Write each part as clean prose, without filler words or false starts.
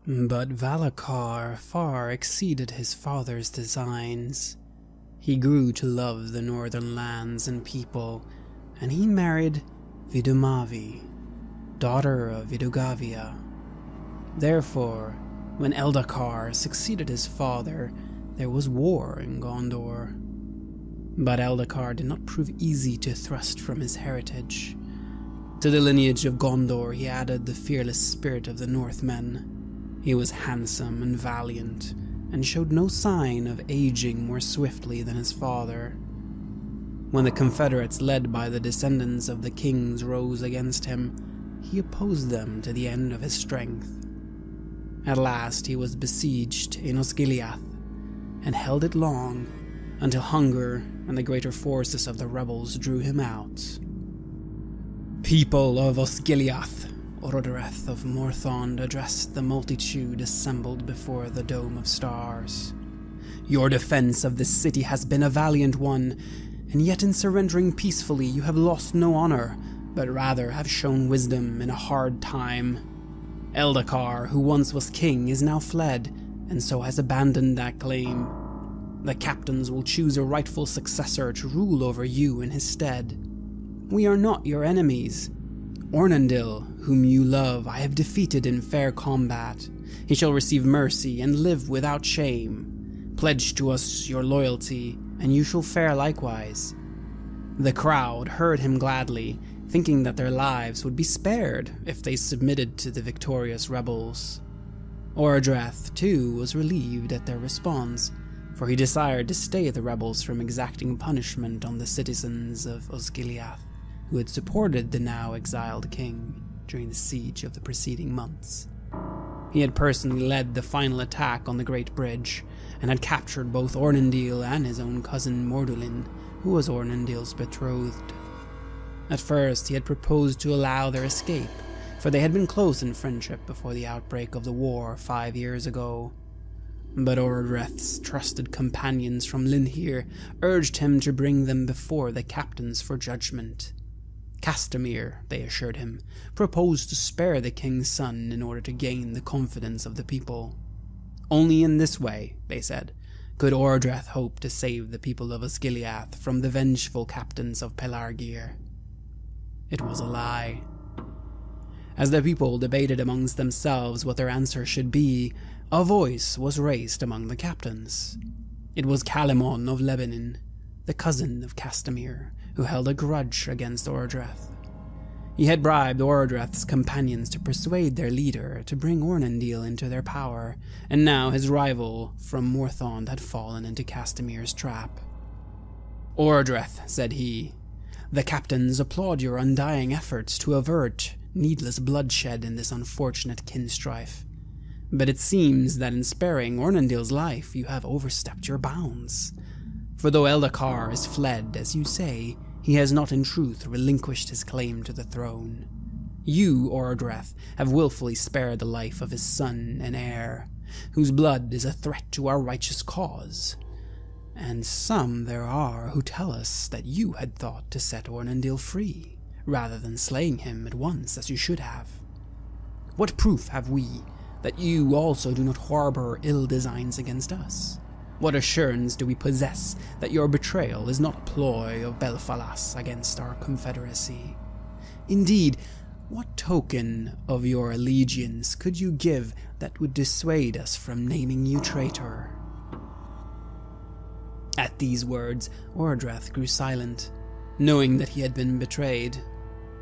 But Valacar far exceeded his father's designs. He grew to love the northern lands and people, and he married Vidumavi, daughter of Vidugavia. Therefore, when Eldacar succeeded his father, there was war in Gondor. But Eldacar did not prove easy to thrust from his heritage. To the lineage of Gondor he added the fearless spirit of the Northmen. He was handsome and valiant, and showed no sign of aging more swiftly than his father. When the confederates led by the descendants of the kings rose against him, he opposed them to the end of his strength. At last he was besieged in Osgiliath, and held it long, until hunger and the greater forces of the rebels drew him out. "People of Osgiliath," Orodreth of Morthond addressed the multitude assembled before the Dome of Stars. "Your defense of this city has been a valiant one, and yet in surrendering peacefully you have lost no honor, but rather have shown wisdom in a hard time. Eldacar, who once was king, is now fled, and so has abandoned that claim. The captains will choose a rightful successor to rule over you in his stead. We are not your enemies. Ornandil, whom you love, I have defeated in fair combat. He shall receive mercy and live without shame. Pledge to us your loyalty, and you shall fare likewise." The crowd heard him gladly, thinking that their lives would be spared if they submitted to the victorious rebels. Orodreth, too, was relieved at their response, for he desired to stay the rebels from exacting punishment on the citizens of Osgiliath, who had supported the now exiled king during the siege of the preceding months. He had personally led the final attack on the Great Bridge, and had captured both Ornandil and his own cousin Mordulin, who was Ornandil's betrothed. At first he had proposed to allow their escape, for they had been close in friendship before the outbreak of the war 5 years ago. But Orodreth's trusted companions from Linhir urged him to bring them before the captains for judgment. Castamir, they assured him, proposed to spare the king's son in order to gain the confidence of the people. Only in this way, they said, could Orodreth hope to save the people of Osgiliath from the vengeful captains of Pelargir. It was a lie. As the people debated amongst themselves what their answer should be, a voice was raised among the captains. It was Calimon of Lebanon, the cousin of Castamir, who held a grudge against Orodreth. He had bribed Orodreth's companions to persuade their leader to bring Ornandil into their power, and now his rival from Morthond had fallen into Castamir's trap. "Orodreth," said he, "the captains applaud your undying efforts to avert needless bloodshed in this unfortunate kin-strife. But it seems that in sparing Ornandil's life you have overstepped your bounds. For though Eldacar is fled, as you say, he has not in truth relinquished his claim to the throne. You, Orodreth, have willfully spared the life of his son and heir, whose blood is a threat to our righteous cause. And some there are who tell us that you had thought to set Ornandil free, rather than slaying him at once as you should have. What proof have we that you also do not harbor ill designs against us? What assurance do we possess that your betrayal is not a ploy of Belfalas against our confederacy? Indeed, what token of your allegiance could you give that would dissuade us from naming you traitor?" At these words, Orodreth grew silent, knowing that he had been betrayed.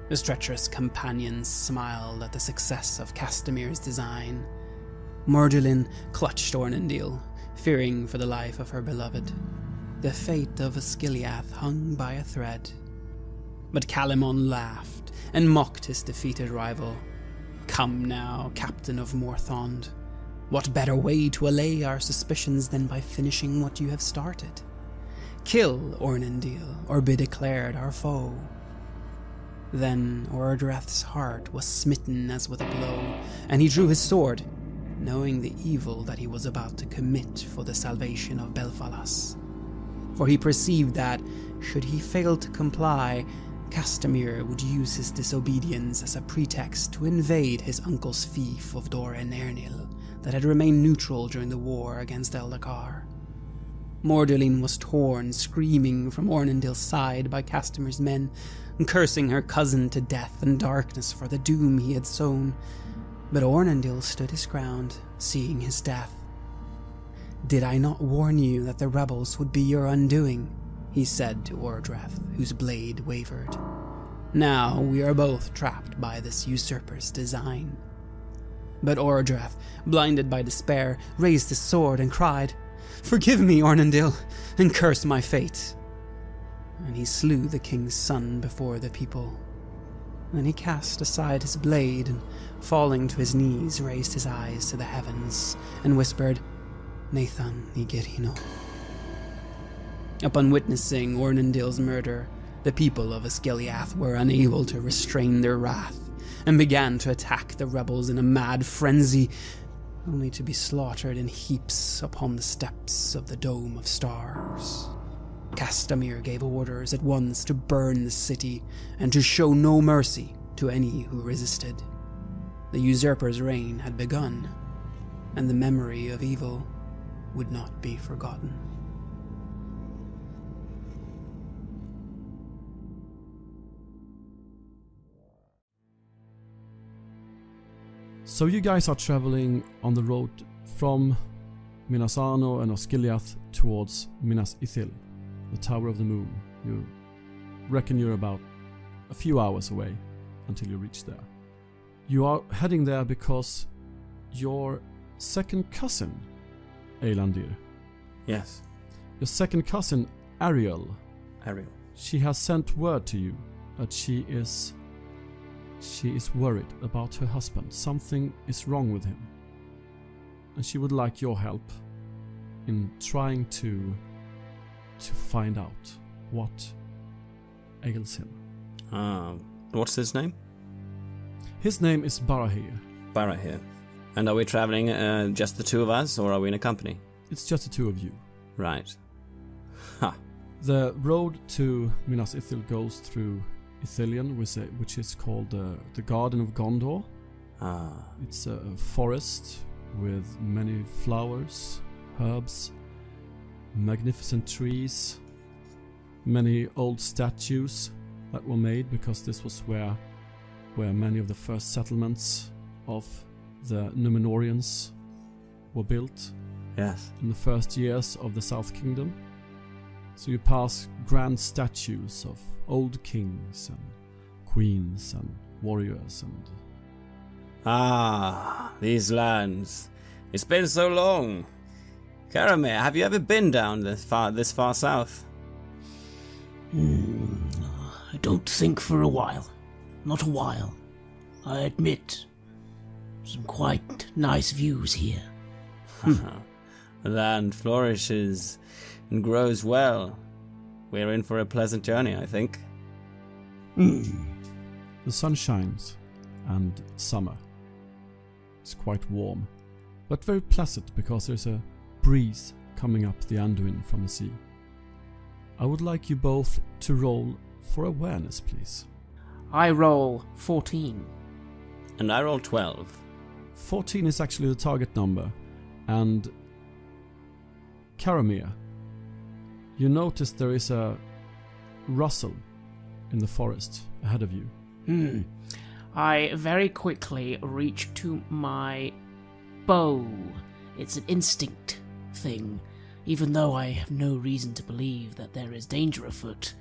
His treacherous companions smiled at the success of Castamir's design. Mordulin clutched Ornandil, fearing for the life of her beloved. The fate of Osgiliath hung by a thread. But Calimon laughed and mocked his defeated rival. "Come now, Captain of Morthond. What better way to allay our suspicions than by finishing what you have started? Kill Ornandil, or be declared our foe." Then Orodreth's heart was smitten as with a blow, and he drew his sword, knowing the evil that he was about to commit for the salvation of Belfalas. For he perceived that, should he fail to comply, Castamir would use his disobedience as a pretext to invade his uncle's fief of Dor en Ernil, that had remained neutral during the war against Eldacar. Mordelin was torn, screaming from Ornandil's side by Castamer's men, and cursing her cousin to death and darkness for the doom he had sown. But Ornandil stood his ground, seeing his death. "Did I not warn you that the rebels would be your undoing?" he said to Ordreth, whose blade wavered. "Now we are both trapped by this usurper's design." But Ordreth, blinded by despair, raised his sword and cried, "Forgive me, Ornandil, and curse my fate." And he slew the king's son before the people. Then he cast aside his blade and, falling to his knees, raised his eyes to the heavens and whispered, "Nathan Igirino." Upon witnessing Ornandil's murder, the people of Osgiliath were unable to restrain their wrath and began to attack the rebels in a mad frenzy, only to be slaughtered in heaps upon the steps of the Dome of Stars. Castamir gave orders at once to burn the city and to show no mercy to any who resisted. The usurper's reign had begun, and the memory of evil would not be forgotten. So you guys are traveling on the road from Minas Ano and Osgiliath towards Minas Ithil, the Tower of the Moon. You reckon you're about a few hours away until you reach there. You are heading there because your second cousin, Eilandir. Yes. Your second cousin, Ariel. She has sent word to you that she is worried about her husband. Something is wrong with him. And she would like your help in trying to find out what ails him. What's his name? His name is Barahir. Barahir. And are we traveling just the two of us, or are we in a company? It's just the two of you. Right. Ha. The road to Minas Ithil goes through Ithilien, which is called the Garden of Gondor. It's a forest with many flowers, herbs, magnificent trees, many old statues that were made because this was where many of the first settlements of the Númenóreans were built. Yes. In the first years of the South Kingdom. So you pass grand statues of old kings and queens and warriors and... these lands. It's been so long. Karamir, have you ever been down this far south? I don't think for a while. Not a while. I admit. Some quite nice views here. The land flourishes and grows well. We're in for a pleasant journey, I think. The sun shines, and it's summer. It's quite warm, but very pleasant because there's a breeze coming up the Anduin from the sea. I would like you both to roll for awareness, please. I roll 14. And I roll 12. 14 is actually the target number, and Karamir, you notice there is a rustle in the forest ahead of you. I very quickly reach to my bow. It's an instinct thing, even though I have no reason to believe that there is danger afoot.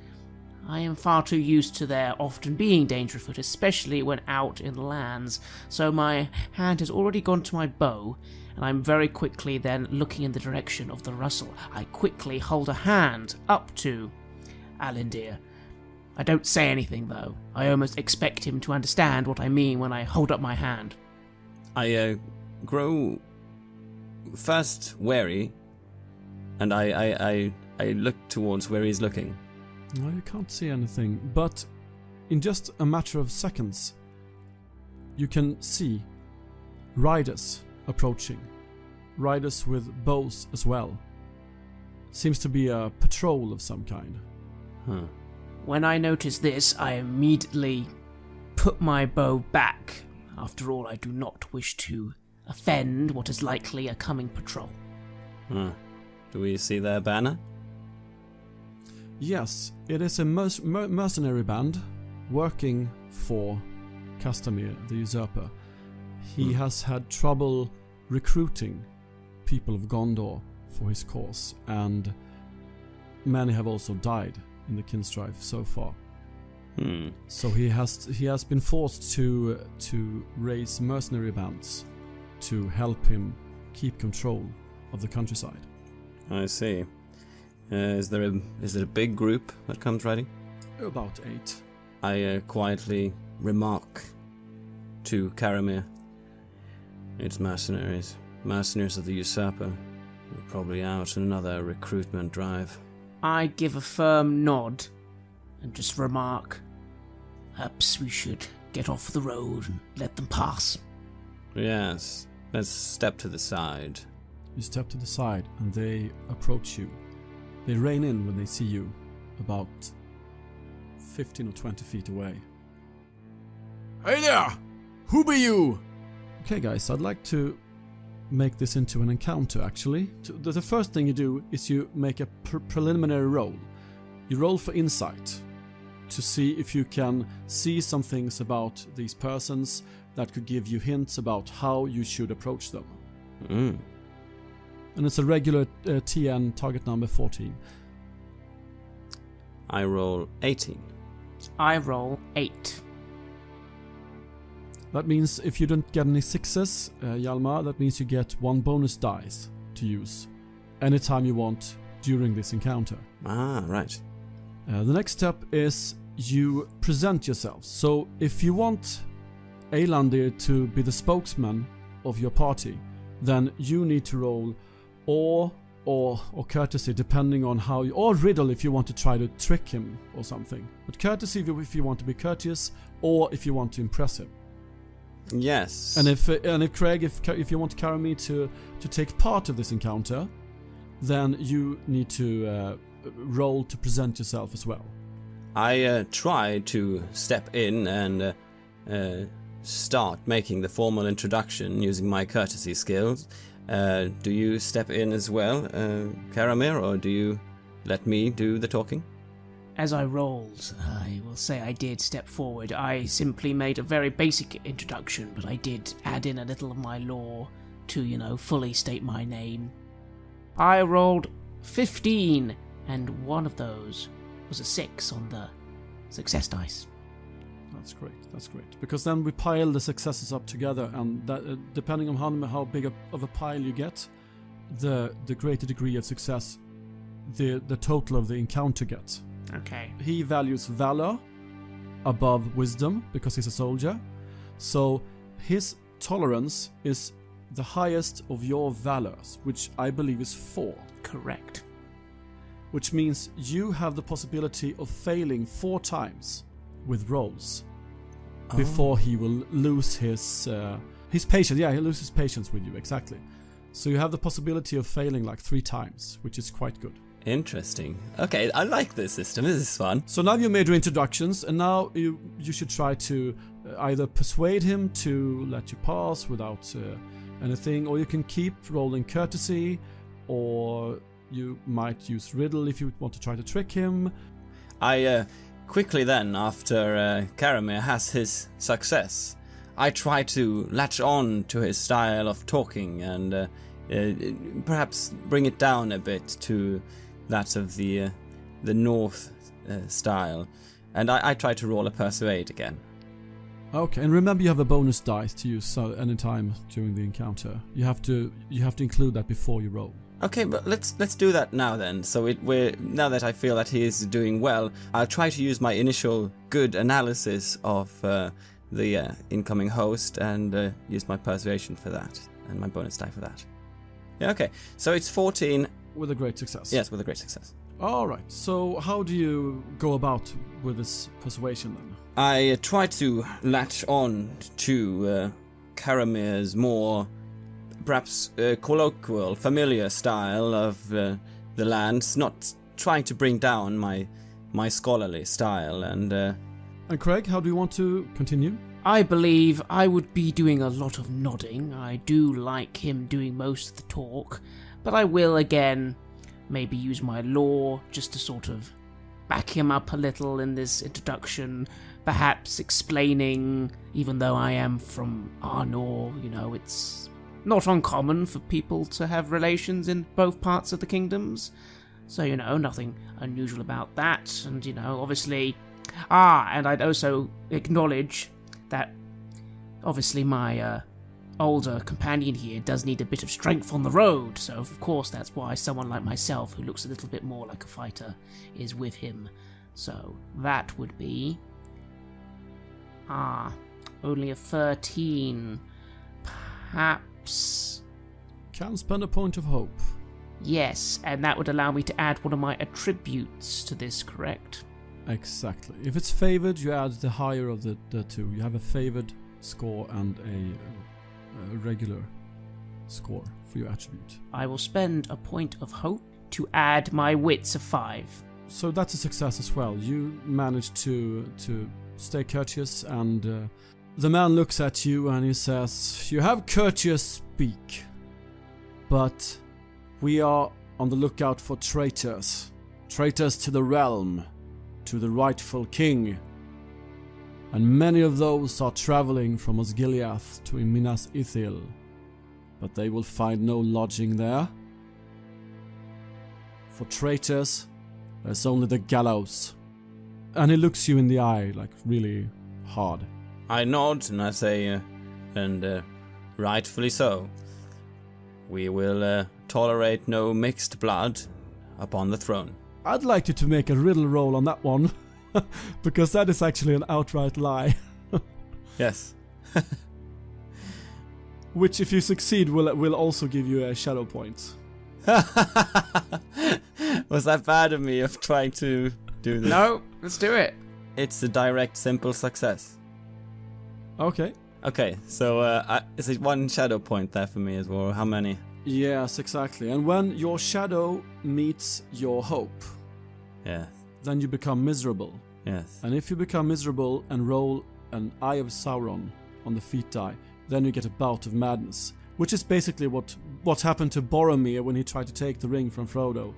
I am far too used to there often being danger afoot, especially when out in lands, so my hand has already gone to my bow, and I'm very quickly then looking in the direction of the rustle. I quickly hold a hand up to Alindir. I don't say anything, though. I almost expect him to understand what I mean when I hold up my hand. I grow first wary, and I look towards where he's looking. No, you can't see anything, but in just a matter of seconds, you can see riders approaching. Riders with bows as well. Seems to be a patrol of some kind. When I notice this, I immediately put my bow back. After all, I do not wish to offend what is likely a coming patrol. Do we see their banner? Yes, it is a mercenary band working for Castamir, the usurper. He has had trouble recruiting people of Gondor for his cause, and many have also died in the Kin-strife so far. So he has been forced to raise mercenary bands to help him keep control of the countryside. I see. Is there a big group that comes riding? About 8. I quietly remark to Karamir. It's mercenaries. Mercenaries of the usurper. We're probably out on another recruitment drive. I give a firm nod and just remark, perhaps we should get off the road and let them pass. Yes, let's step to the side. You step to the side and they approach you. They rein in when they see you, about 15 or 20 feet away. Hey there! Who be you? Okay guys, I'd like to make this into an encounter actually. The first thing you do is you make a preliminary roll. You roll for insight to see if you can see some things about these persons that could give you hints about how you should approach them. And it's a regular TN, target number 14. I roll 18. I roll 8. That means if you don't get any 6s, Hjalmar, that means you get 1 bonus dice to use anytime you want during this encounter. Ah, right. The next step is you present yourself. So if you want Elandir to be the spokesman of your party, then you need to roll or courtesy, depending on how you, or riddle if you want to try to trick him or something. But courtesy if you want to be courteous, or if you want to impress him. Yes. And if Craig, if you want Karamir to take part of this encounter, then you need to roll to present yourself as well. I try to step in and start making the formal introduction using my courtesy skills. Do you step in as well, Karamir, or do you let me do the talking? As I rolled, I will say I did step forward. I simply made a very basic introduction, but I did add in a little of my lore to, fully state my name. I rolled 15, and one of those was a 6 on the success dice. That's great. Because then we pile the successes up together, and that, depending on how big of a pile you get, the greater degree of success the total of the encounter gets. Okay. He values valor above wisdom because he's a soldier. So his tolerance is the highest of your valors, which I believe is 4. Correct. Which means you have the possibility of failing 4 times with rolls before he will lose his patience. Yeah, he'll lose his patience with you, exactly. So you have the possibility of failing like 3 times, which is quite good. Interesting. Okay, I like this system. This is fun. So now you made your introductions, and now you should try to either persuade him to let you pass without anything, or you can keep rolling courtesy, or you might use riddle if you want to try to trick him. I quickly then, after Karamir has his success, I try to latch on to his style of talking and perhaps bring it down a bit to that of the North style, and I try to roll a persuade again. Okay, and remember you have a bonus dice to use anytime during the encounter. You have to include that before you roll. Okay, but let's do that now then. So now that I feel that he is doing well, I'll try to use my initial good analysis of the incoming host and use my persuasion for that and my bonus die for that. Yeah, okay. So it's 14. With a great success. Yes, with a great success. Alright, so how do you go about with this persuasion then? I try to latch on to Karamir's more, perhaps colloquial, familiar style of the lands, not trying to bring down my scholarly style. And Craig, how do you want to continue? I believe I would be doing a lot of nodding. I do like him doing most of the talk, but I will again maybe use my lore just to sort of back him up a little in this introduction, perhaps explaining, even though I am from Arnor, it's not uncommon for people to have relations in both parts of the kingdoms. So, nothing unusual about that. And, obviously... and I'd also acknowledge that, obviously, my older companion here does need a bit of strength on the road. So, of course, that's why someone like myself, who looks a little bit more like a fighter, is with him. So, that would be... only a 13. Perhaps... Can spend a point of hope. Yes, and that would allow me to add one of my attributes to this, correct? Exactly. If it's favored, you add the higher of the two. You have a favored score and a regular score for your attribute. I will spend a point of hope to add my wits of 5. So that's a success as well. You manage to stay courteous, and the man looks at you and he says, "You have courteous speak, but we are on the lookout for traitors. Traitors to the realm, to the rightful king. And many of those are traveling from Osgiliath to Minas Ithil, but they will find no lodging there. For traitors, there's only the gallows." And he looks you in the eye, like really hard. I nod and I say, and rightfully so. We will tolerate no mixed blood upon the throne. I'd like you to make a riddle roll on that one, because that is actually an outright lie. Yes. Which, if you succeed, will also give you a shadow point. Was that bad of me of trying to do this? No, let's do it. It's a direct, simple success. Okay. Okay, so is it one shadow point there for me as well? How many? Yes, exactly. And when your shadow meets your hope, Yes. then you become miserable. Yes. And if you become miserable and roll an Eye of Sauron on the feat die, then you get a bout of madness, which is basically what happened to Boromir when he tried to take the ring from Frodo.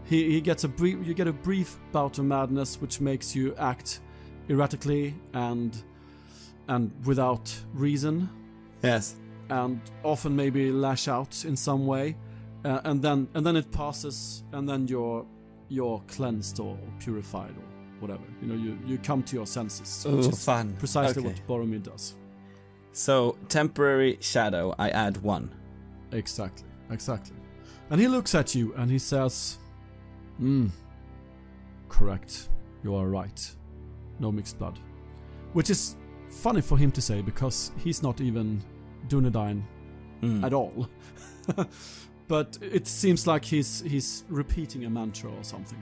He gets you get a brief bout of madness, which makes you act erratically and without reason. Yes. And often maybe lash out in some way, and then it passes, and then you're cleansed or purified or whatever. You come to your senses. Ooh, which is fun. Precisely Okay. what Boromir does. So, temporary shadow, I add 1. Exactly. And he looks at you and he says, correct. You are right. No mixed blood. Which is funny for him to say, because he's not even Dunedain at all. But it seems like he's repeating a mantra or something.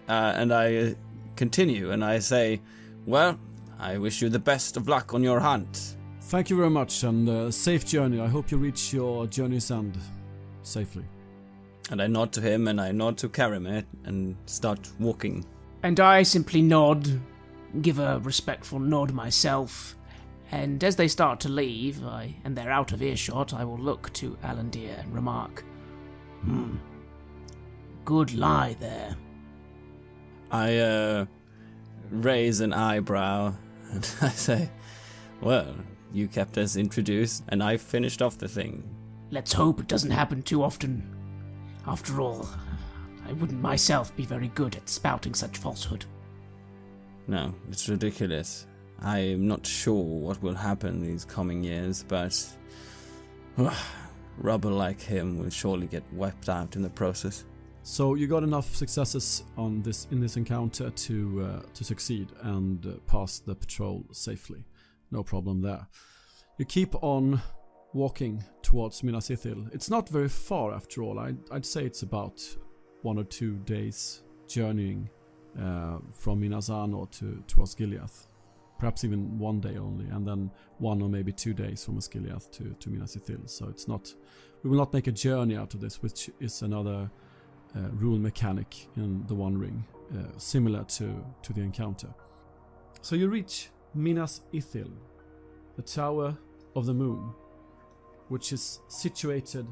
And I continue and I say, well, I wish you the best of luck on your hunt. Thank you very much, and safe journey. I hope you reach your journey's end safely. And I nod to him and I nod to Karamir and start walking. And I simply nod, give a respectful nod myself, and as they start to leave, and they're out of earshot, I will look to Alandir and remark, good lie there. I raise an eyebrow and I say, well, you kept us introduced and I finished off the thing. Let's hope it doesn't happen too often. After all, I wouldn't myself be very good at spouting such falsehood. No, it's ridiculous. I'm not sure what will happen these coming years, but rubber like him will surely get wiped out in the process. So you got enough successes in this encounter to succeed and pass the patrol safely. No problem there. You keep on walking towards Minas Ithil. It's not very far after all. I'd say it's about 1 or 2 days journeying from Minas Anor to Osgiliath. Perhaps even 1 day only, and then 1 or maybe 2 days from Osgiliath to Minas Ithil. So it's not. We will not make a journey out of this, which is another rule mechanic in the One Ring, similar to the encounter. So you reach Minas Ithil, the Tower of the Moon, which is situated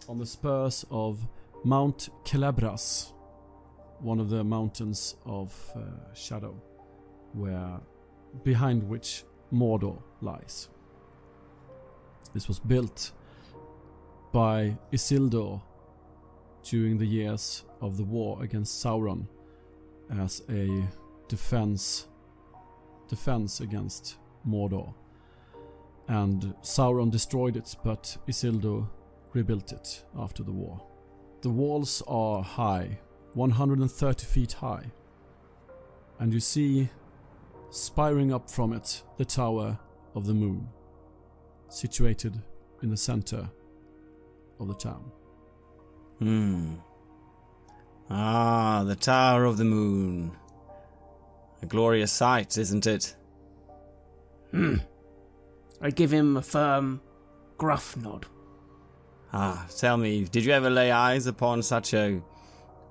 on the spurs of Mount Celebras, one of the mountains of Shadow, behind which Mordor lies. This was built by Isildur during the years of the war against Sauron as a defense against Mordor. And Sauron destroyed it, but Isildur rebuilt it after the war. The walls are high, 130 feet high, and you see spiring up from it the Tower of the Moon, situated in the center of the town. Ah, the Tower of the Moon. A glorious sight, isn't it? I give him a firm, gruff nod. Ah, tell me, did you ever lay eyes upon such a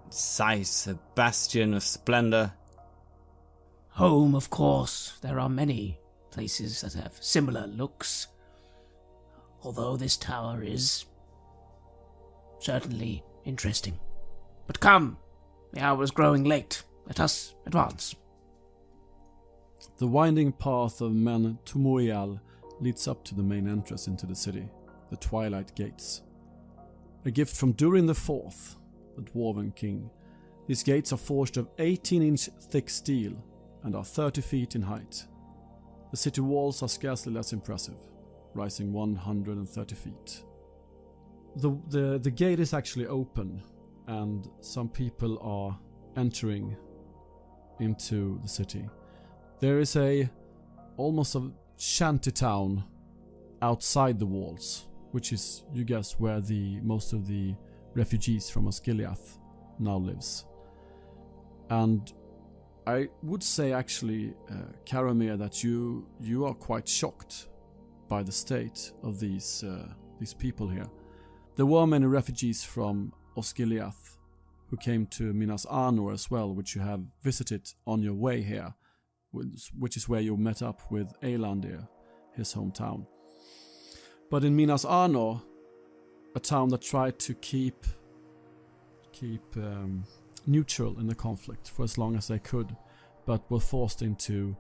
sight, a bastion of splendor? Home, of course. There are many places that have similar looks. Although this tower is certainly interesting. But come, the hour is growing late. Let us advance. The winding path of Men Tumoial leads up to the main entrance into the city, the Twilight Gates. A gift from Durin IV, the Dwarven king. These gates are forged of 18-inch thick steel and are 30 feet in height. The city walls are scarcely less impressive, rising 130 feet. The gate is actually open, and some people are entering into the city. There is almost a shanty town outside the walls, which is, you guess, where most of the refugees from Osgiliath now lives. And I would say actually, Karamir, that you are quite shocked by the state of these people here. There were many refugees from Osgiliath who came to Minas Anor as well, which you have visited on your way here, which is where you met up with Elandir, his hometown. But in Minas Anor, a town that tried to keep neutral in the conflict for as long as they could, but were forced into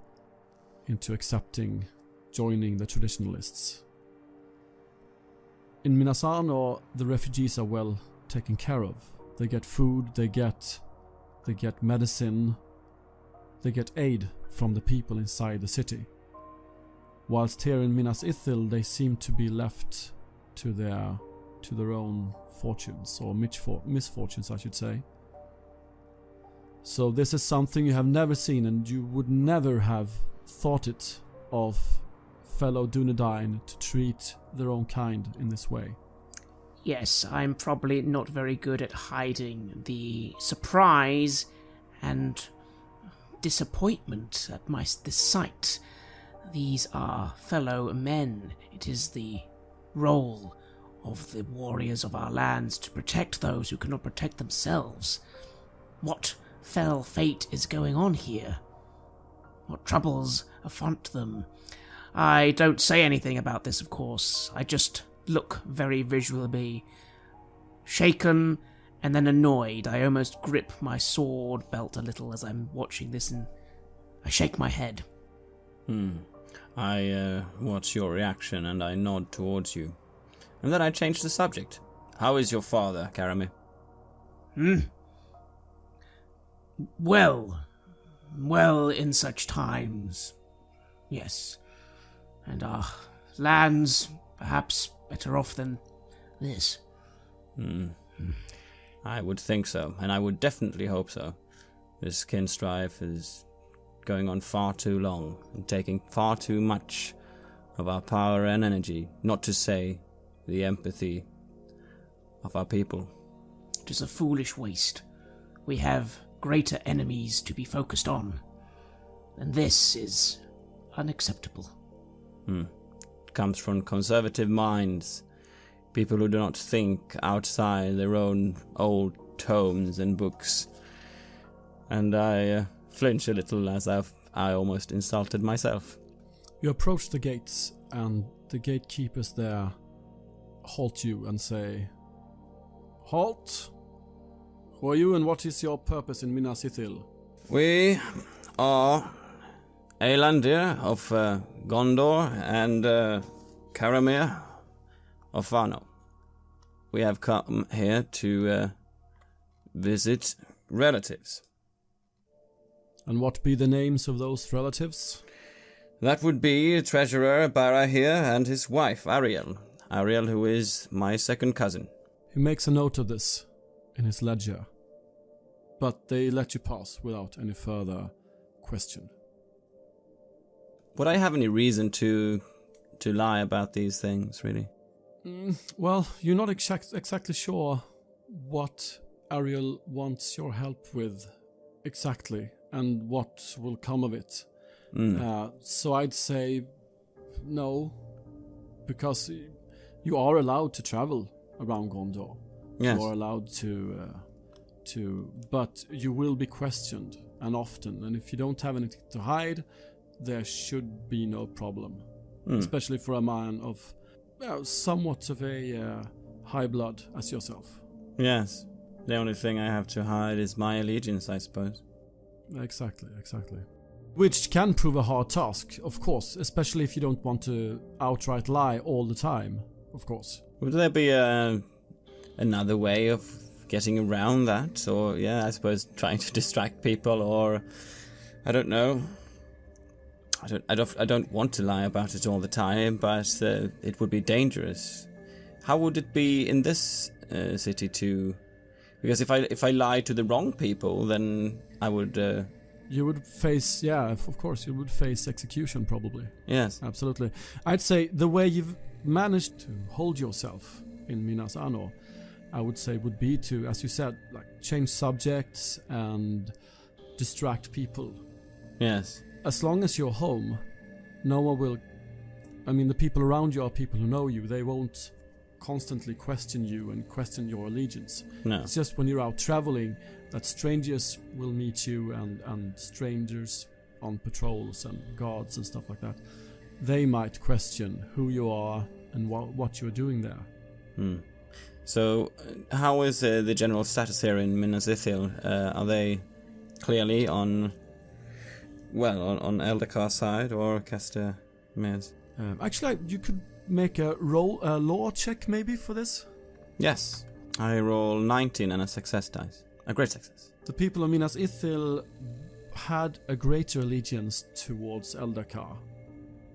joining the traditionalists. In Minas Anor, the refugees are well taken care of. They get food, they get medicine, they get aid from the people inside the city. Whilst here in Minas Ithil, they seem to be left to their own fortunes, or misfortunes, I should say. So this is something you have never seen, and you would never have thought it of fellow Dunedain to treat their own kind in this way. Yes, I'm probably not very good at hiding the surprise and disappointment at this sight. These are fellow men. It is the role of the warriors of our lands to protect those who cannot protect themselves. What fell fate is going on here? What troubles affront them? I don't say anything about this, of course. I just look very visually shaken and then annoyed. I almost grip my sword belt a little as I'm watching this, and I shake my head. I watch your reaction and I nod towards you. And then I change the subject. How is your father, Karamir? Well in such times. Yes. And our lands perhaps better off than this. I would think so, and I would definitely hope so. This Kin-strife is going on far too long and taking far too much of our power and energy, not to say the empathy of our people. It is a foolish waste. We have greater enemies to be focused on, and this is unacceptable. It comes from conservative minds, people who do not think outside their own old tomes and books. And I flinch a little as I almost insulted myself. You approach the gates, and the gatekeepers there halt you and say, "Halt! Who are you and what is your purpose in Minas Ithil?" We are Elandir of Gondor and Karamir of Vano. We have come here to visit relatives. And what be the names of those relatives? That would be Treasurer Barahir and his wife, Ariel. Ariel, who is my second cousin. He makes a note of this in his ledger, but they let you pass without any further question. Would I have any reason to lie about these things, really? Well, you're not exactly sure what Ariel wants your help with exactly, and what will come of it. So I'd say no, because you are allowed to travel around Gondor. Yes. You are allowed to, but you will be questioned, and often. And if you don't have anything to hide, there should be no problem, especially for a man of somewhat of a high blood as yourself. Yes. The only thing I have to hide is my allegiance, I suppose. Exactly. Which can prove a hard task, of course, especially if you don't want to outright lie all the time, of course. Would there be another way of getting around that? Or, I suppose trying to distract people, or I don't know. I don't want to lie about it all the time, but it would be dangerous. How would it be in this city too? Because if I lie to the wrong people, then I would. You would face, of course, you would face execution probably. Yes, absolutely. I'd say the way you've managed to hold yourself in Minas Anor, I would say, would be to, as you said, like change subjects and distract people. Yes. As long as you're home, no one will. I mean, the people around you are people who know you. They won't constantly question you and question your allegiance. No. It's just when you're out traveling that strangers will meet you, and strangers on patrols and guards and stuff like that. They might question who you are and what you're doing there. So, how is the general status here in Minas Ithil? Are they clearly on Eldacar's side or Castamir's? Actually, you could make a law check maybe for this. Yes, I roll 19 and a success dice. A great success. The people of Minas Ithil had a greater allegiance towards Eldacar,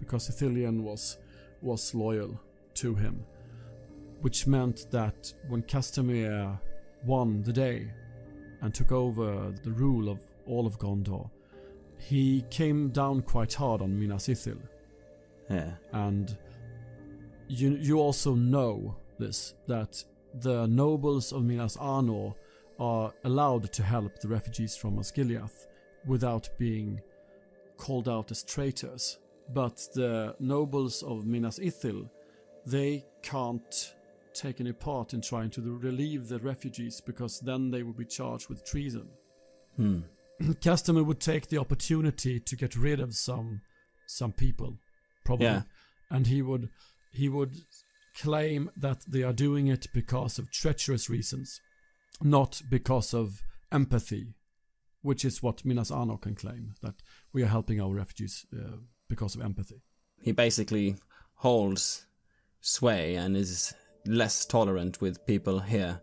because Ithilien was loyal to him, which meant that when Castamir won the day and took over the rule of all of Gondor, he came down quite hard on Minas Ithil. Yeah. And you also know this, that the nobles of Minas Anor are allowed to help the refugees from Osgiliath without being called out as traitors. But the nobles of Minas Ithil, they can't take any part in trying to relieve the refugees, because then they would be charged with treason. Castamir would take the opportunity to get rid of some people, probably, and he would claim that they are doing it because of treacherous reasons, not because of empathy, which is what Minas Anor can claim, that we are helping our refugees because of empathy. He basically holds sway and is less tolerant with people here.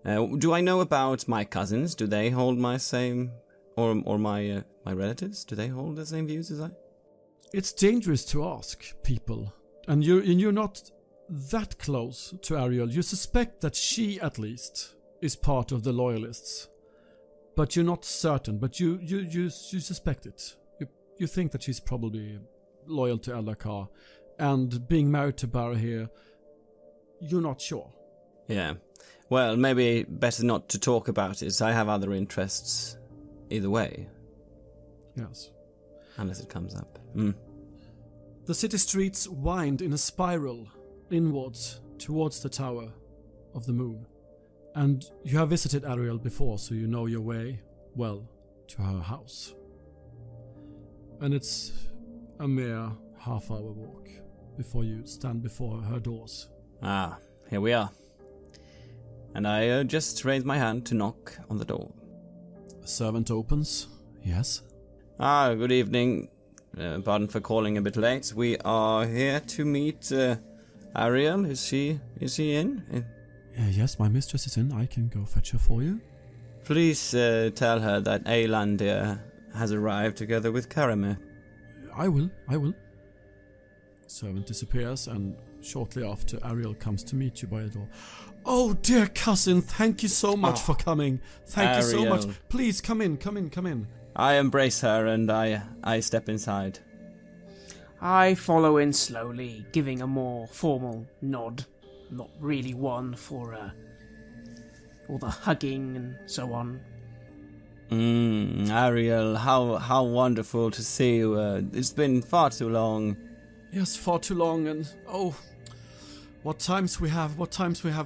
Do I know about my cousins? Do they hold my same, or my relatives? Do they hold the same views as I? It's dangerous to ask people, and you're not that close to Ariel. You suspect that she, at least, is part of the loyalists, but you're not certain. But you suspect it. You think that she's probably loyal to Eldacar, and being married to Barahir, you're not sure. Yeah. Well, maybe better not to talk about it. I have other interests either way. Yes. Unless it comes up. The city streets wind in a spiral inwards towards the Tower of the Moon. And you have visited Ariel before, so you know your way well to her house. And it's a mere half-hour walk before you stand before her doors. Ah, here we are. And I just raise my hand to knock on the door. A servant opens. Yes? Ah, good evening. Pardon for calling a bit late. We are here to meet Ariel. Is he in? Yes, my mistress is in. I can go fetch her for you. Please tell her that Elandir has arrived together with Karamir. I will. Servant disappears, and shortly after, Ariel comes to meet you by the door. Oh, dear cousin, thank you so much for coming. Thank you so much. Please, come in. I embrace her and I step inside. I follow in slowly, giving a more formal nod. Not really one for all the hugging and so on. Ariel, how wonderful to see you. It's been far too long. Yes, far too long, and what times we have.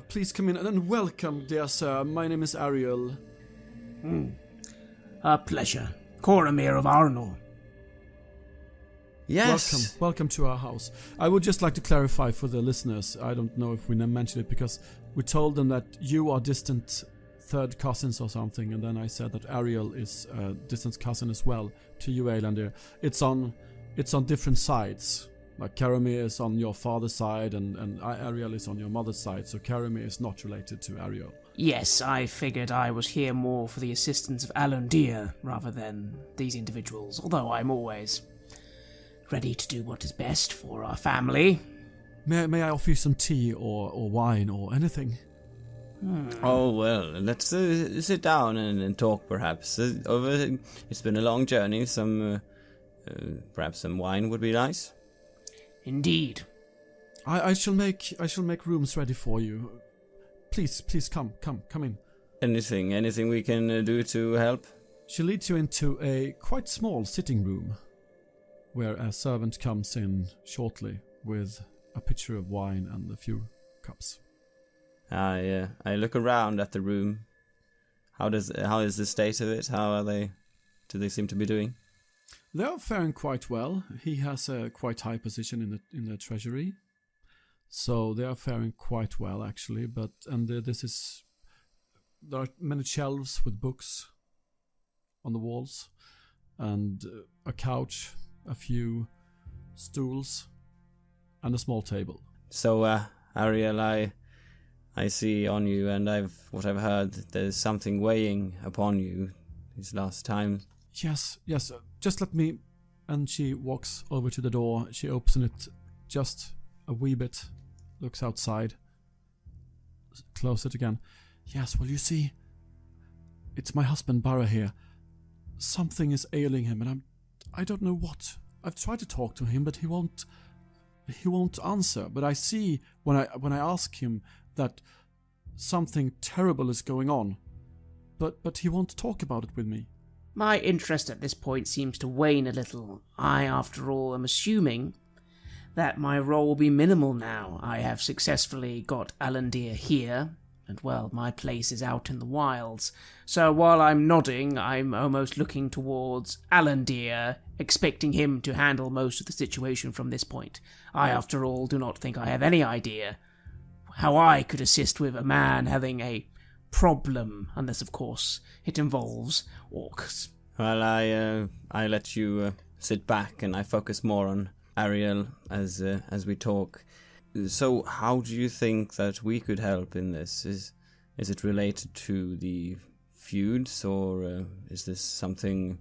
Please come in, and welcome, dear sir. My name is Ariel. A pleasure. Coromir of Arnor. Yes. Welcome to our house. I would just like to clarify for the listeners, I don't know if we mentioned it, because we told them that you are distant third cousins or something, and then I said that Ariel is a distant cousin as well to you, Elandir. It's on different sides. Like Karamir is on your father's side, and Ariel is on your mother's side, so Karamir is not related to Ariel. Yes, I figured I was here more for the assistance of Alandir rather than these individuals, although I'm always ready to do what is best for our family. May I offer you some tea or wine or anything? Oh, well, let's sit down and talk, perhaps. It's been a long journey. Perhaps some wine would be nice. Indeed. I shall make rooms ready for you. Please come in. Anything we can do to help? She leads you into a quite small sitting room, where a servant comes in shortly with a pitcher of wine and a few cups. I look around at the room. How is the state of it? How are they? Do they seem to be doing? They are faring quite well. He has a quite high position in the treasury, so they are faring quite well actually. There are many shelves with books on the walls, and a couch, a few stools, and a small table. So, Ariel, I see on you, and I've heard that there's something weighing upon you these last times. Yes, just let me... And she walks over to the door, she opens it just a wee bit, looks outside, close it again. Yes, well, you see, it's my husband Barra here. Something is ailing him, and I don't know what. I've tried to talk to him, but he won't answer. But I see when I ask him that something terrible is going on, but he won't talk about it with me. My interest at this point seems to wane a little. I, after all, am assuming that my role will be minimal now. I have successfully got Alandir here, and well, my place is out in the wilds. So while I'm nodding, I'm almost looking towards Alandir, expecting him to handle most of the situation from this point. I, after all, do not think I have any idea how I could assist with a man having a problem, unless, of course, it involves orcs. Well, I let you sit back, and I focus more on Ariel as we talk. So, how do you think that we could help in this? Is it related to the feuds, or is this something?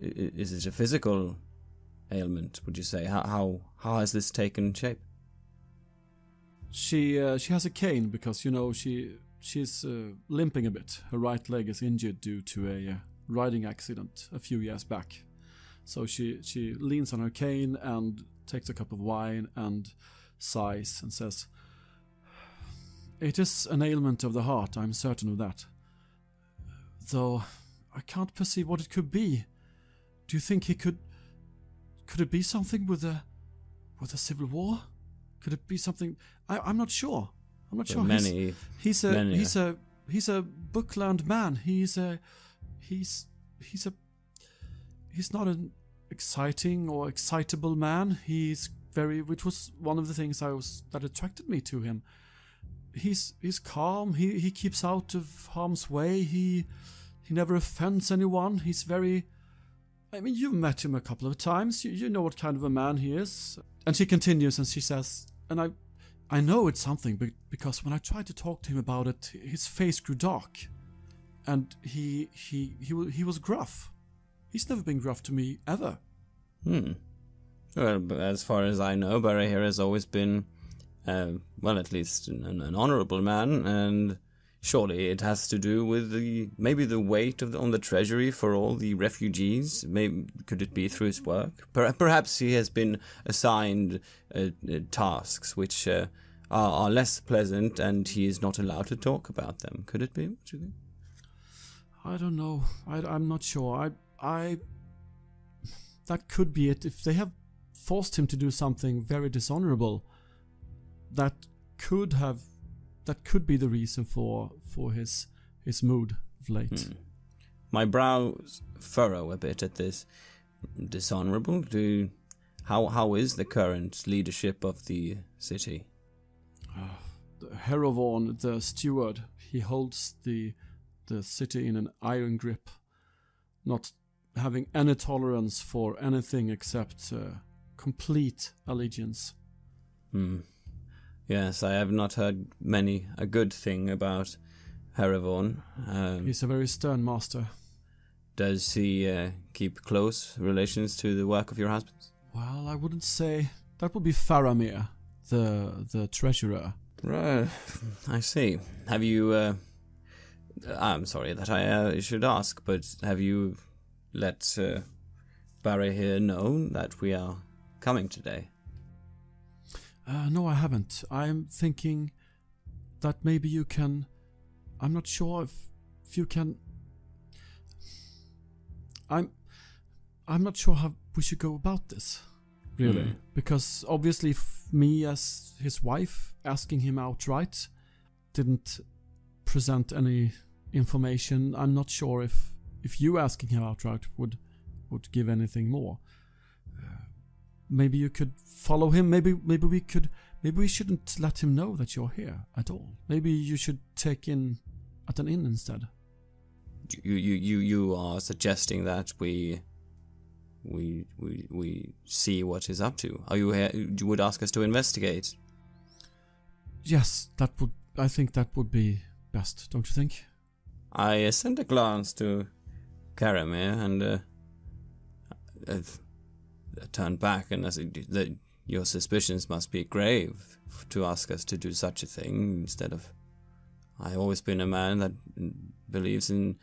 Is it a physical ailment? Would you say? How has this taken shape? She has a cane because she's limping a bit. Her right leg is injured due to a riding accident a few years back. So she leans on her cane and takes a cup of wine and sighs and says, "It is an ailment of the heart, I'm certain of that. Though I can't perceive what it could be. Do you think he could it be something with a civil war? Could it be something? I'm not sure. I'm not sure. He's a book-learned man. He's not an exciting or excitable man. Which was one of the things that attracted me to him. He's calm. He keeps out of harm's way. He never offends anyone. He's very. I mean, you've met him a couple of times. You know what kind of a man he is. And she continues and she says, and I know it's something because when I tried to talk to him about it, his face grew dark, and he was gruff. He's never been gruff to me ever. Well, as far as I know, Barry here has always been, at least an honourable man, and surely it has to do with maybe the weight on the treasury for all the refugees. Maybe could it be through his work? Perhaps he has been assigned tasks which are less pleasant, and he is not allowed to talk about them. Could it be? What do you think? I don't know. I'm not sure. That could be it. If they have forced him to do something very dishonorable, that could be the reason for his mood of late. My brows furrow a bit at this. Dishonorable? How is the current leadership of the city? Herovorn, the steward, he holds the city in an iron grip, not having any tolerance for anything except complete allegiance. Yes, I have not heard a good thing about Herovorn. He's a very stern master. Does he keep close relations to the work of your husbands? Well, I wouldn't say. That would be Faramir, the treasurer. Right, I see. Have you... I'm sorry that I should ask, but have you let Barry here know that we are coming today? No, I haven't. I'm thinking that maybe you can... I'm not sure if you can... I'm not sure how we should go about this, really. Because obviously me as his wife asking him outright didn't present any information. I'm not sure if you asking him outright would give anything more. Maybe you could follow him. Maybe we shouldn't let him know that you're here at all. Maybe you should take in at an inn instead. You are suggesting that we see what he's up to. Are you here? You would ask us to investigate? Yes, I think that would be best, don't you think? I sent a glance to Karamir and turned back, and I said that your suspicions must be grave to ask us to do such a thing instead of... I've always been a man that believes in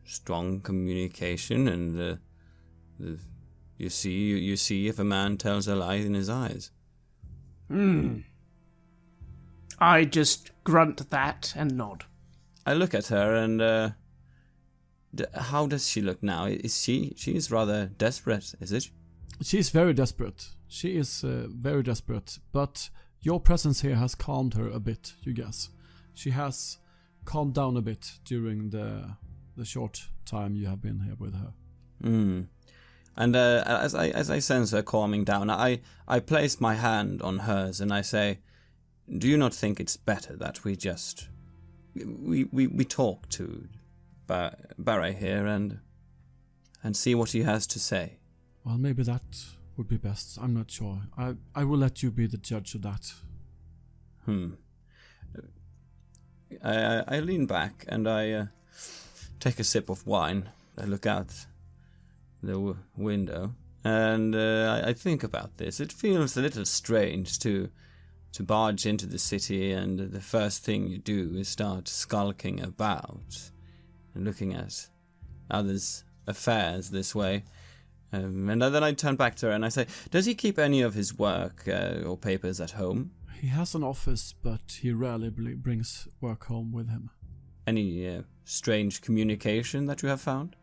strong communication, and you see if a man tells a lie in his eyes. I just grunt that and nod. I look at her, and how does she look now? She is rather desperate, is it? She is very desperate. She is very desperate, but your presence here has calmed her a bit, you guess. She has calmed down a bit during the short time you have been here with her. And as I sense her calming down, I place my hand on hers and I say, do you not think it's better that we just... We talk to Barry here and see what he has to say? Well, maybe that would be best. I'm not sure. I will let you be the judge of that. I lean back and I take a sip of wine. I look out the window and I think about this. It feels a little strange to barge into the city and the first thing you do is start skulking about and looking at others' affairs this way. And then I turn back to her and I say, does he keep any of his work or papers at home? He has an office, but he rarely brings work home with him. Any strange communication that you have found?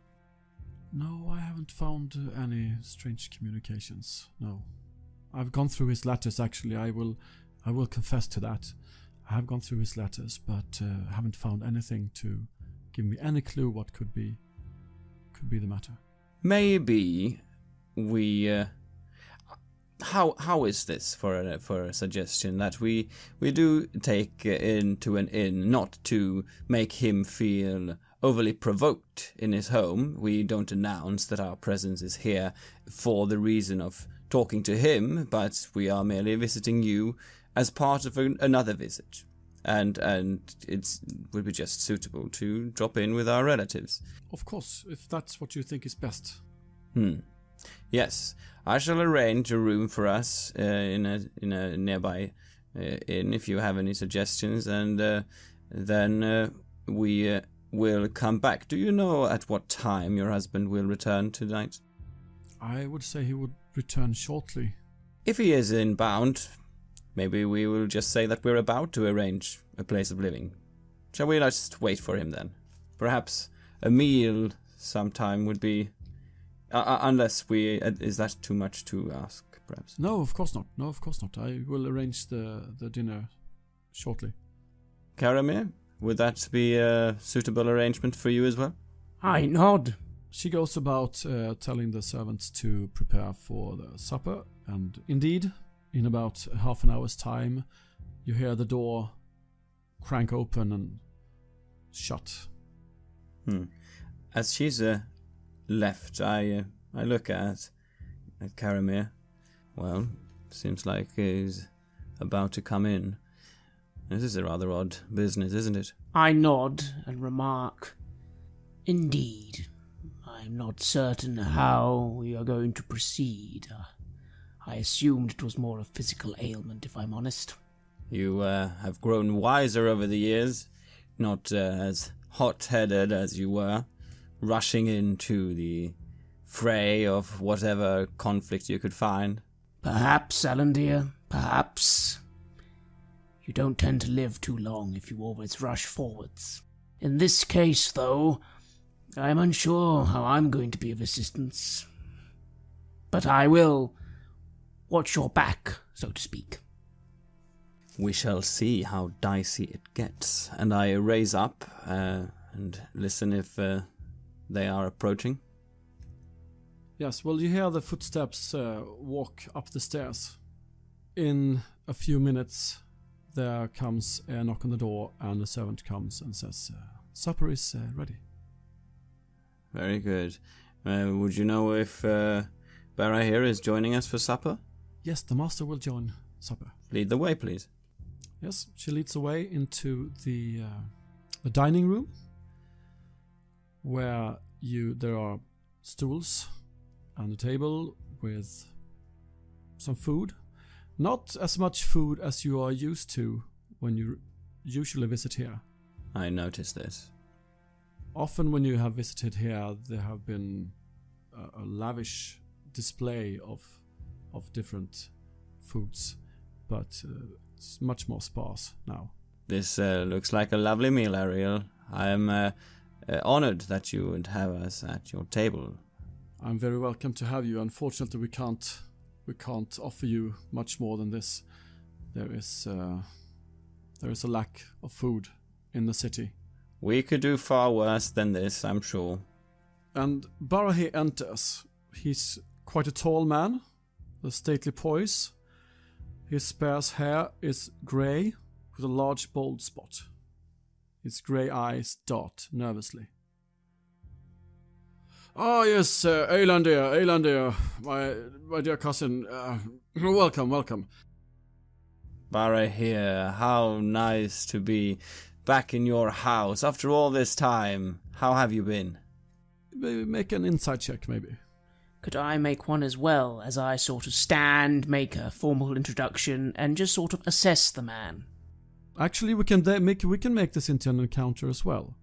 No, I haven't found any strange communications, no. I've gone through his letters, actually. I will confess to that. I have gone through his letters, but haven't found anything to give me any clue what could be the matter. Maybe we how is this for a suggestion that we do take into an inn, not to make him feel overly provoked in his home. We don't announce that our presence is here for the reason of talking to him, but we are merely visiting you as part of another visit. And it would be just suitable to drop in with our relatives. Of course, if that's what you think is best. Yes, I shall arrange a room for us in a nearby inn if you have any suggestions, and then we will come back. Do you know at what time your husband will return tonight? I would say he would return shortly. If he is inbound, maybe we will just say that we're about to arrange a place of living. Shall we just wait for him then? Perhaps a meal sometime would be... unless we... is that too much to ask, perhaps? No, of course not. I will arrange the dinner shortly. Karamir, would that be a suitable arrangement for you as well? I nod. She goes about telling the servants to prepare for the supper, and indeed, in about half an hour's time, you hear the door crank open and shut. As she's left, I look at Karamir. Well, seems like he's about to come in. This is a rather odd business, isn't it? I nod and remark, indeed. I'm not certain how we are going to proceed. I assumed it was more a physical ailment, if I'm honest. You have grown wiser over the years, not as hot-headed as you were, rushing into the fray of whatever conflict you could find. Perhaps, Alan dear, perhaps. You don't tend to live too long if you always rush forwards. In this case, though, I'm unsure how I'm going to be of assistance. But I will watch your back, so to speak. We shall see how dicey it gets, and I raise up and listen if they are approaching. Yes, well, you hear the footsteps walk up the stairs. In a few minutes, there comes a knock on the door, and the servant comes and says, supper is ready. Very good. Would you know if Barra here is joining us for supper? Yes, the master will join supper. Lead the way, please. Yes, she leads the way into the dining room, where there are stools and a table with some food. Not as much food as you are used to when you usually visit here. I noticed this. Often when you have visited here, there have been a lavish display of different foods, but it's much more sparse now. This looks like a lovely meal, Ariel. I am honored that you would have us at your table. I'm very welcome to have you. Unfortunately, we can't offer you much more than this. There is a lack of food in the city. We could do far worse than this, I'm sure. And Barahi enters. He's quite a tall man, a stately poise. His sparse hair is grey with a large bald spot. His grey eyes dart nervously. Ah, yes, Eilandir, my dear cousin. Welcome. Barra here, how nice to be back in your house after all this time. How have you been? Maybe make an insight check, maybe. Could I make one as well, as I sort of stand, make a formal introduction, and just sort of assess the man? Actually, we can make this into an encounter as well.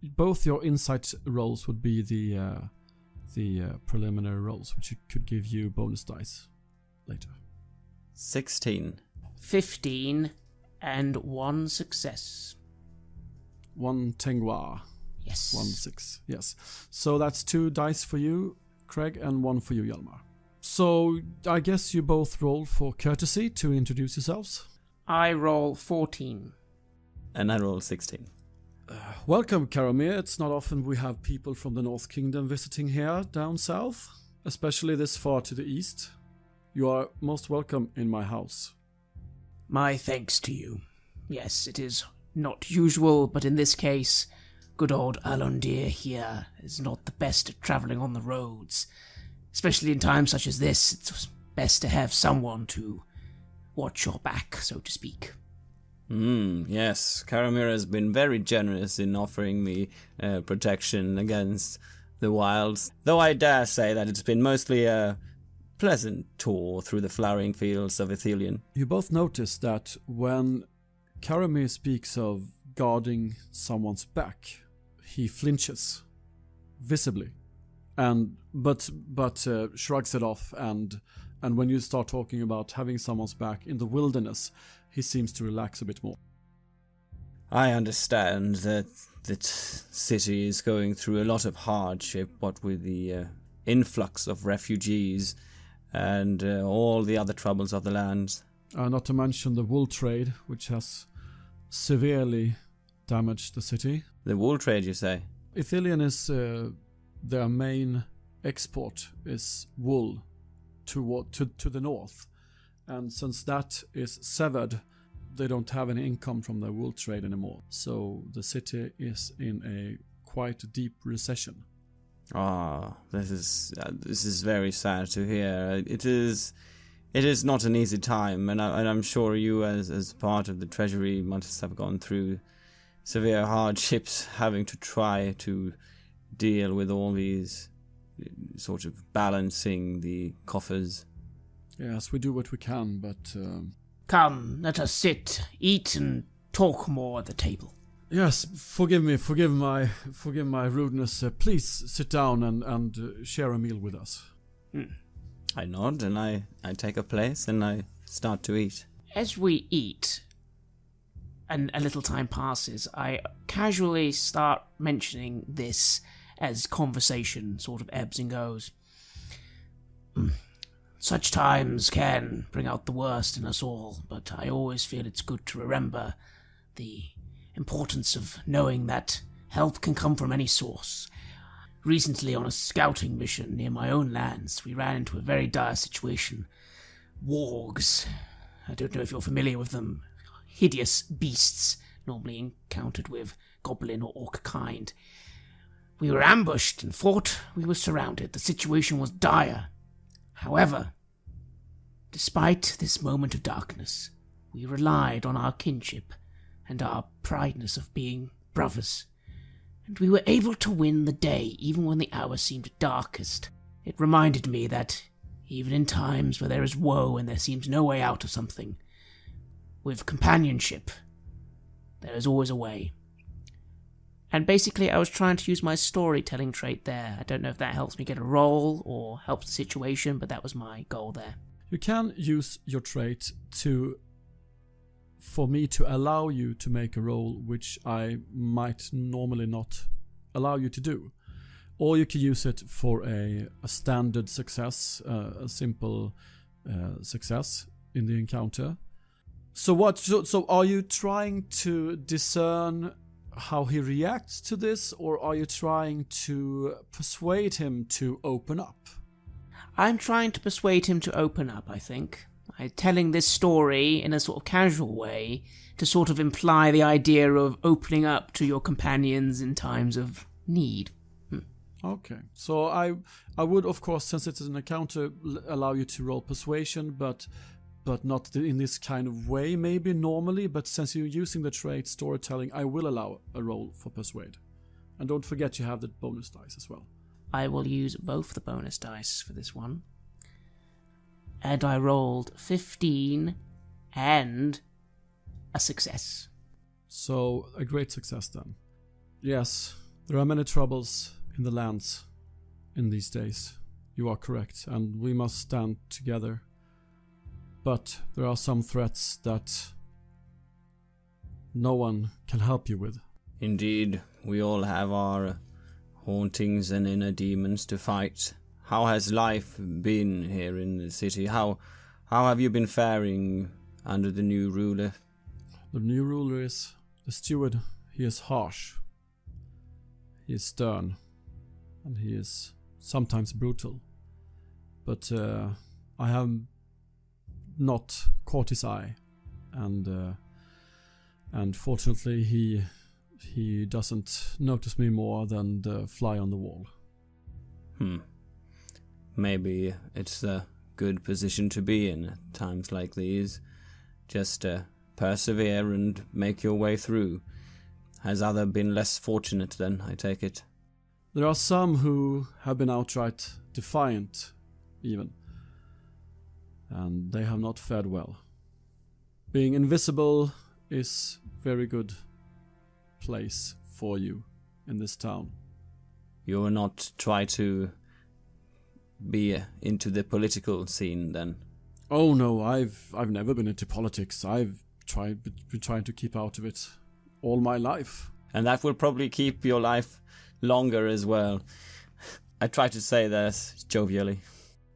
Both your insight rolls would be the preliminary rolls, which could give you bonus dice later. 16. 15, and 1 success. 1 Tengwa. Yes. 1 6. Yes. So that's 2 dice for you, Craig, and 1 for you, Hjalmar. So I guess you both roll for courtesy to introduce yourselves. I roll 14. And I roll 16. Welcome, Karamir. It's not often we have people from the North Kingdom visiting here down south. especially this far to the east. You are most welcome in my house. My thanks to you. Yes, it is not usual, but in this case, good old Alondir here is not the best at travelling on the roads. Especially in times such as this, it's best to have someone to watch your back, so to speak. Yes, Karamir has been very generous in offering me protection against the wilds, though I dare say that it's been mostly a pleasant tour through the flowering fields of Ithilien. You both notice that when Karamir speaks of guarding someone's back, he flinches visibly, but shrugs it off, and when you start talking about having someone's back in the wilderness, he seems to relax a bit more. I understand that the city is going through a lot of hardship, what with the influx of refugees and all the other troubles of the land. Not to mention the wool trade, which has severely damaged the city. The wool trade, you say? Ithilien is their main export is wool to the north, and since that is severed, they don't have any income from the wool trade anymore. So the city is in a quite deep recession. This is very sad to hear. It is not an easy time, and I'm sure you, as part of the treasury, must have gone through severe hardships, having to try to deal with all these sort of balancing the coffers. Yes, we do what we can, but... Come, let us sit, eat, and talk more at the table. Yes, forgive my rudeness. Please sit down and share a meal with us. I nod, and I take a place, and I start to eat. As we eat, and a little time passes, I casually start mentioning this as conversation sort of ebbs and goes. Such times can bring out the worst in us all, but I always feel it's good to remember the importance of knowing that help can come from any source. Recently, on a scouting mission near my own lands, we ran into a very dire situation. Wargs. I don't know if you're familiar with them. Hideous beasts, normally encountered with goblin or orc kind. We were ambushed and thought we were surrounded. The situation was dire. However, despite this moment of darkness, we relied on our kinship and our prideness of being brothers, and we were able to win the day even when the hour seemed darkest. It reminded me that even in times where there is woe and there seems no way out of something, with companionship, there is always a way. And basically, I was trying to use my storytelling trait there. I don't know if that helps me get a role or helps the situation, but that was my goal there. You can use your trait for me to allow you to make a role which I might normally not allow you to do. Or you can use it for a standard success, a simple success in the encounter. So are you trying to discern how he reacts to this, or are you trying to persuade him to open up? I'm trying to persuade him to open up, I think. I'm telling this story in a sort of casual way to sort of imply the idea of opening up to your companions in times of need. Okay, so I would, of course, since it's an encounter, allow you to roll persuasion, but not in this kind of way, maybe normally, but since you're using the trait storytelling, I will allow a roll for persuade. And don't forget you have the bonus dice as well. I will use both the bonus dice for this one. And I rolled 15 and a success. So, a great success then. Yes, there are many troubles in the lands in these days. You are correct, and we must stand together. But there are some threats that no one can help you with. Indeed, we all have our hauntings and inner demons to fight. How has life been here in the city? How have you been faring under the new ruler? The new ruler is the steward. He is harsh. He is stern. And he is sometimes brutal. but I have not caught his eye, and fortunately he doesn't notice me more than the fly on the wall. Maybe it's a good position to be in at times like these. Just persevere and make your way through. Has other been less fortunate then, I take it? There are some who have been outright defiant, even. And they have not fared well. Being invisible is very good place for you in this town. You will not try to be into the political scene then? Oh no, I've never been into politics. I've been trying to keep out of it all my life. And that will probably keep your life longer as well. I try to say this jovially.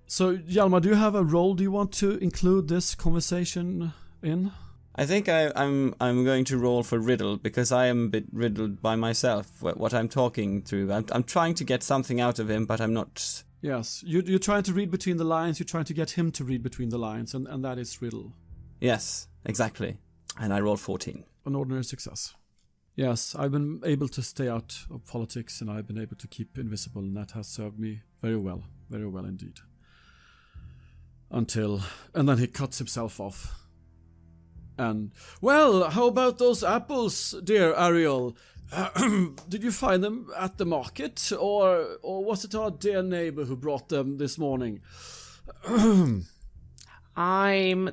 So, Hjalmar, do you have a role do you want to include this conversation in? I think I'm going to roll for riddle, because I am a bit riddled by myself, what I'm talking through. I'm trying to get something out of him, but I'm not... Yes, you're trying to read between the lines, you're trying to get him to read between the lines, and that is riddle. Yes, exactly. And I rolled 14. An ordinary success. Yes, I've been able to stay out of politics, and I've been able to keep invisible, and that has served me very well indeed. And then he cuts himself off. And, well, how about those apples, dear Ariel? Did you find them at the market, or was it our dear neighbor who brought them this morning? I'm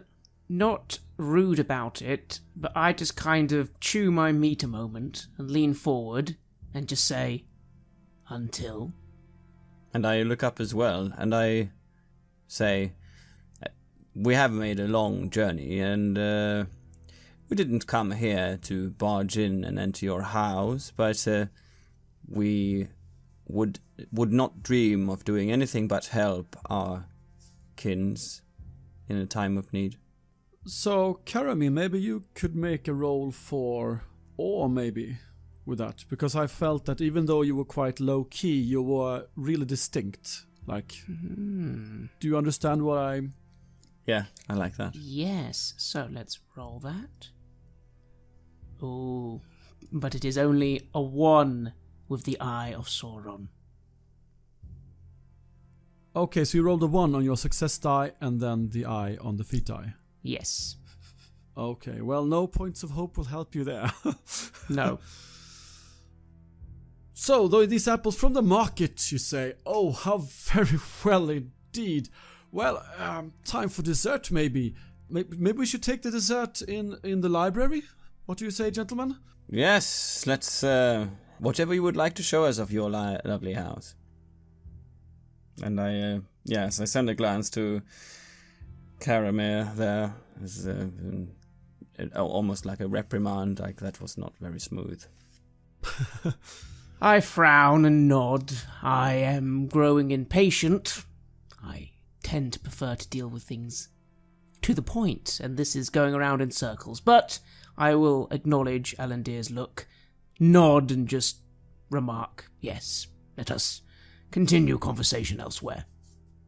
not rude about it, but I just kind of chew my meat a moment and lean forward and just say, until. And I look up as well, and I say, we have made a long journey, and we didn't come here to barge in and enter your house, but we would not dream of doing anything but help our kins in a time of need. So, Karami, maybe you could make a roll for Or maybe with that, because I felt that even though you were quite low-key, you were really distinct. Like, do you understand what I'm... Yeah, I like that. Yes, so let's roll that. Oh, but it is only a 1 with the Eye of Sauron. Okay, so you rolled a 1 on your success die and then the eye on the feat die. Yes. Okay, well, no points of hope will help you there. No. So, though these apples from the market, you say. Oh, how very well indeed. Well, time for dessert, maybe. Maybe we should take the dessert in the library? What do you say, gentlemen? Yes, let's, whatever you would like to show us of your lovely house. And I send a glance to Karamir there, as, almost like a reprimand, like that was not very smooth. I frown and nod. I am growing impatient. I tend to prefer to deal with things to the point, and this is going around in circles, but I will acknowledge Alandir's look, nod, and just remark, yes, let us continue conversation elsewhere.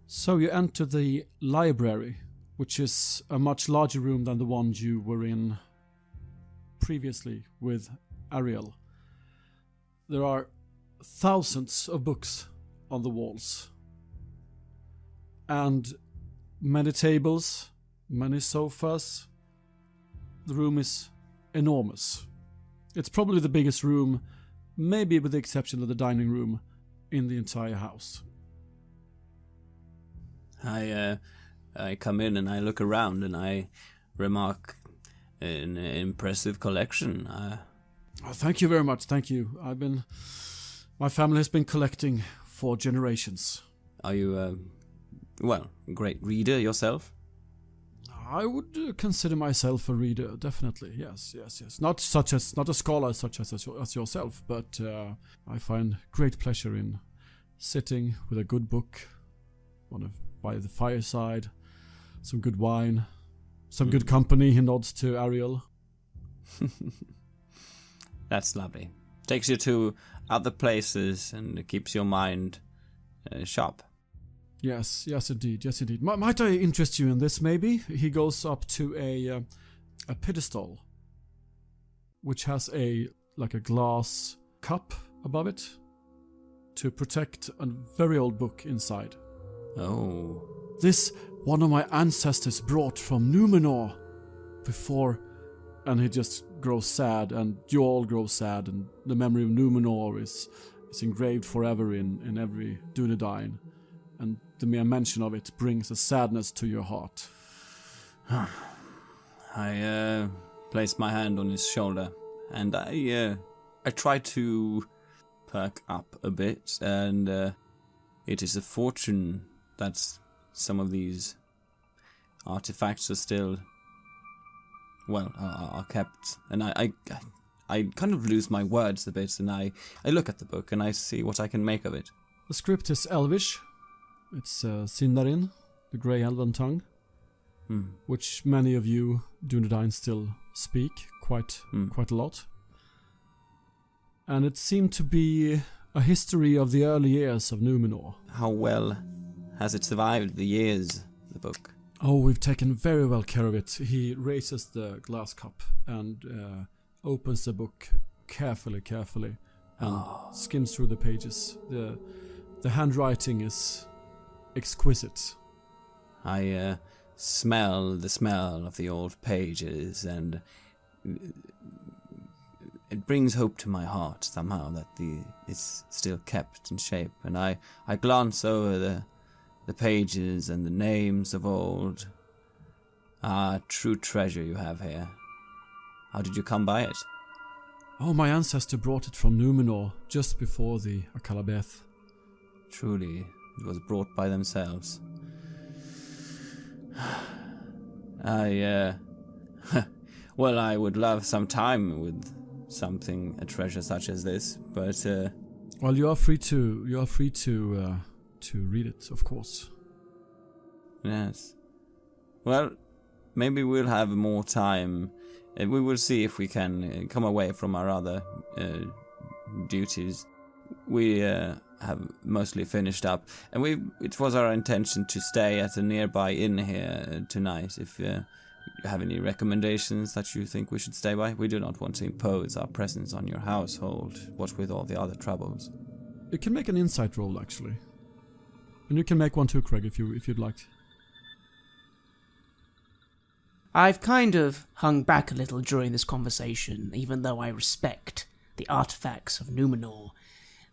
So you enter the library, which is a much larger room than the one you were in previously with Ariel. There are thousands of books on the walls, and many tables, many sofas. The room is enormous. It's probably the biggest room, maybe with the exception of the dining room, in the entire house. I come in and I look around and I remark an impressive collection. Thank you very much, thank you. My family has been collecting for generations. Are you, a great reader yourself? I would consider myself a reader, definitely. Yes. Not a scholar such as yourself, but I find great pleasure in sitting with a good book, by the fireside, some good wine, some good company. He nods to Ariel. That's lovely. Takes you to other places and keeps your mind sharp. Yes, indeed. Might I interest you in this, maybe? He goes up to a pedestal, which has a glass cup above it to protect a very old book inside. Oh. This one of my ancestors brought from Numenor before, and he just grows sad, and you all grow sad, and the memory of Numenor is engraved forever in every Dunedain, and the mere mention of it brings a sadness to your heart. I place my hand on his shoulder, and I try to perk up a bit, and it is a fortune that some of these artifacts are still, are kept. And I kind of lose my words a bit, and I look at the book and I see what I can make of it. The script is Elvish. It's Sindarin, the Grey Elven tongue, which many of you Dunedain still speak quite a lot. And it seemed to be a history of the early years of Numenor. How well has it survived the years, the book? Oh, we've taken very well care of it. He raises the glass cup and opens the book carefully, and skims through the pages. The handwriting is exquisite. I smell the smell of the old pages, and it brings hope to my heart somehow that it's still kept in shape. And I glance over the pages and the names of old. True treasure you have here. How did you come by it? Oh, my ancestor brought it from Numenor just before the Akalabeth. Truly, it was brought by themselves. I would love some time with a treasure such as this, but well, you are free to read it, of course. Yes. Well, maybe we'll have more time. We will see if we can come away from our other duties. We have mostly finished up, and it was our intention to stay at a nearby inn here tonight. If you have any recommendations that you think we should stay by, we do not want to impose our presence on your household, what with all the other troubles. You can make an insight roll, actually. And you can make one too, Craig, if you'd like. I've kind of hung back a little during this conversation, even though I respect the artifacts of Numenor.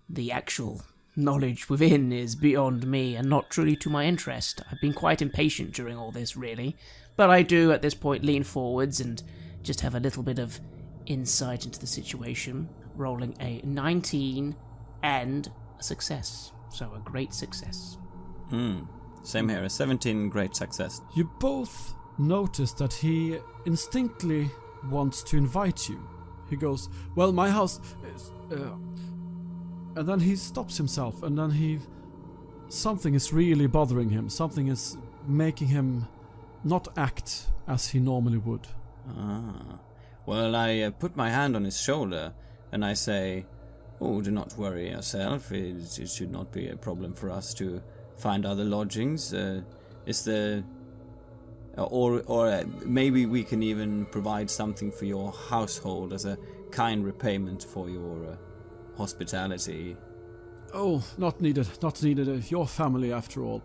The actual knowledge within is beyond me and not truly to my interest. I've been quite impatient during all this, really. But I do, at this point, lean forwards and just have a little bit of insight into the situation, rolling a 19 and a success. So a great success. Same here, a 17 great success. You both notice that he instinctively wants to invite you. He goes, well, my house is... And then he stops himself, and then something is really bothering him. Something is making him not act as he normally would. Well, I put my hand on his shoulder, and I say, oh, do not worry yourself. It should not be a problem for us to find other lodgings. Or maybe we can even provide something for your household as a kind repayment for your hospitality. Oh, not needed. Your family, after all.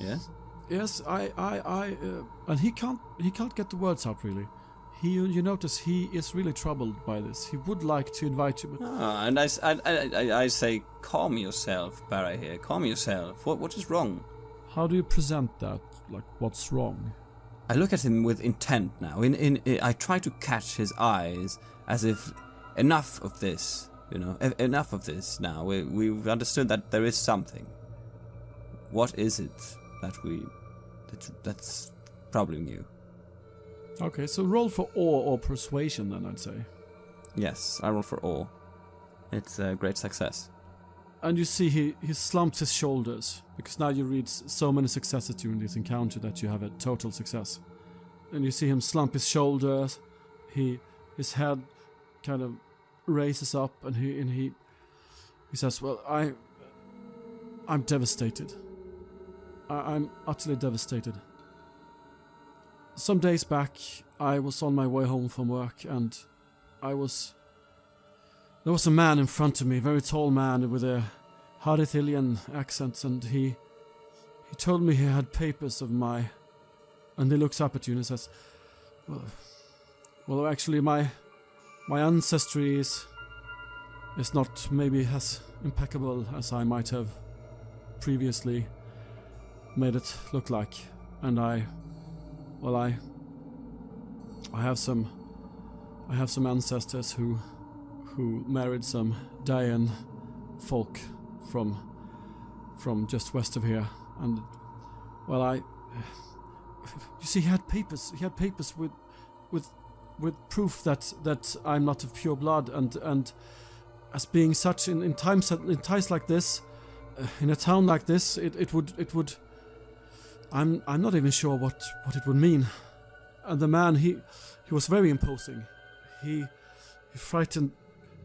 Yes? Yes, and he can't get the words out, really. You notice he is really troubled by this. He would like to invite you, but... and I say, calm yourself, Barra here. Calm yourself. What is wrong? How do you present that? Like, what's wrong? I look at him with intent now. I try to catch his eyes, as if enough of this. Enough of this now. We've understood that there is something. What is it that's troubling you? Okay, so roll for awe or persuasion then, I'd say. Yes, I roll for awe. It's a great success. And you see he slumps his shoulders, because now you read so many successes during this encounter that you have a total success. And you see him slump his shoulders, his head kind of raises up, and he He says, well, I'm devastated. I'm utterly devastated. Some days back, I was on my way home from work, and there was a man in front of me, a very tall man with a hard Ithilien accent, and he told me he had papers of my, and he looks up at you and he says, well, actually, my ancestry is not maybe as impeccable as I might have previously made it look like, and I have some ancestors who married some Dayan folk from just west of here, and you see, he had papers with proof that I'm not of pure blood, and as being such in times like this, in a town like this, it would. I'm not even sure what it would mean. And the man, he was very imposing. He frightened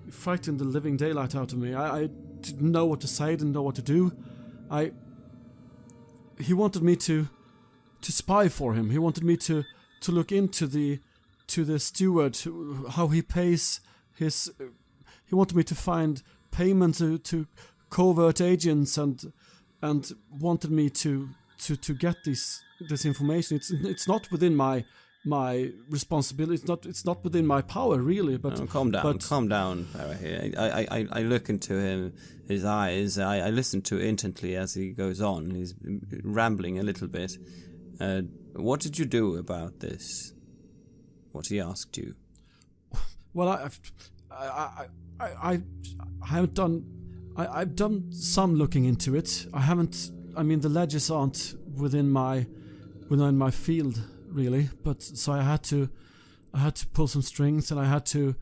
the living daylight out of me. I didn't know what to say, didn't know what to do. He wanted me to spy for him. He wanted me to look into the steward, how he pays his. He wanted me to find payment to covert agents, and wanted me to get this information. It's not within my responsibility. It's not within my power, really. But calm down, Barry. I look into his eyes. I listen to intently as he goes on. He's rambling a little bit. What did you do about this? What he asked you? Well, I've done some looking into it. I haven't. I mean, the ledges aren't within my field, really. But so I had to pull some strings, and I had to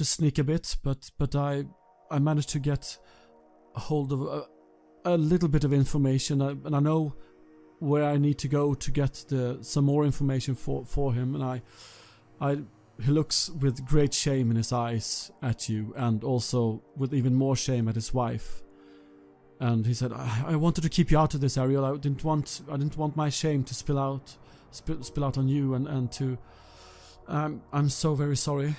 sneak a bit. But I managed to get a hold of a little bit of information, and I know where I need to go to get some more information for him. And he looks with great shame in his eyes at you, and also with even more shame at his wife. And he said, "I wanted to keep you out of this, Ariel. I didn't want my shame to spill out on you, and to. I'm so very sorry."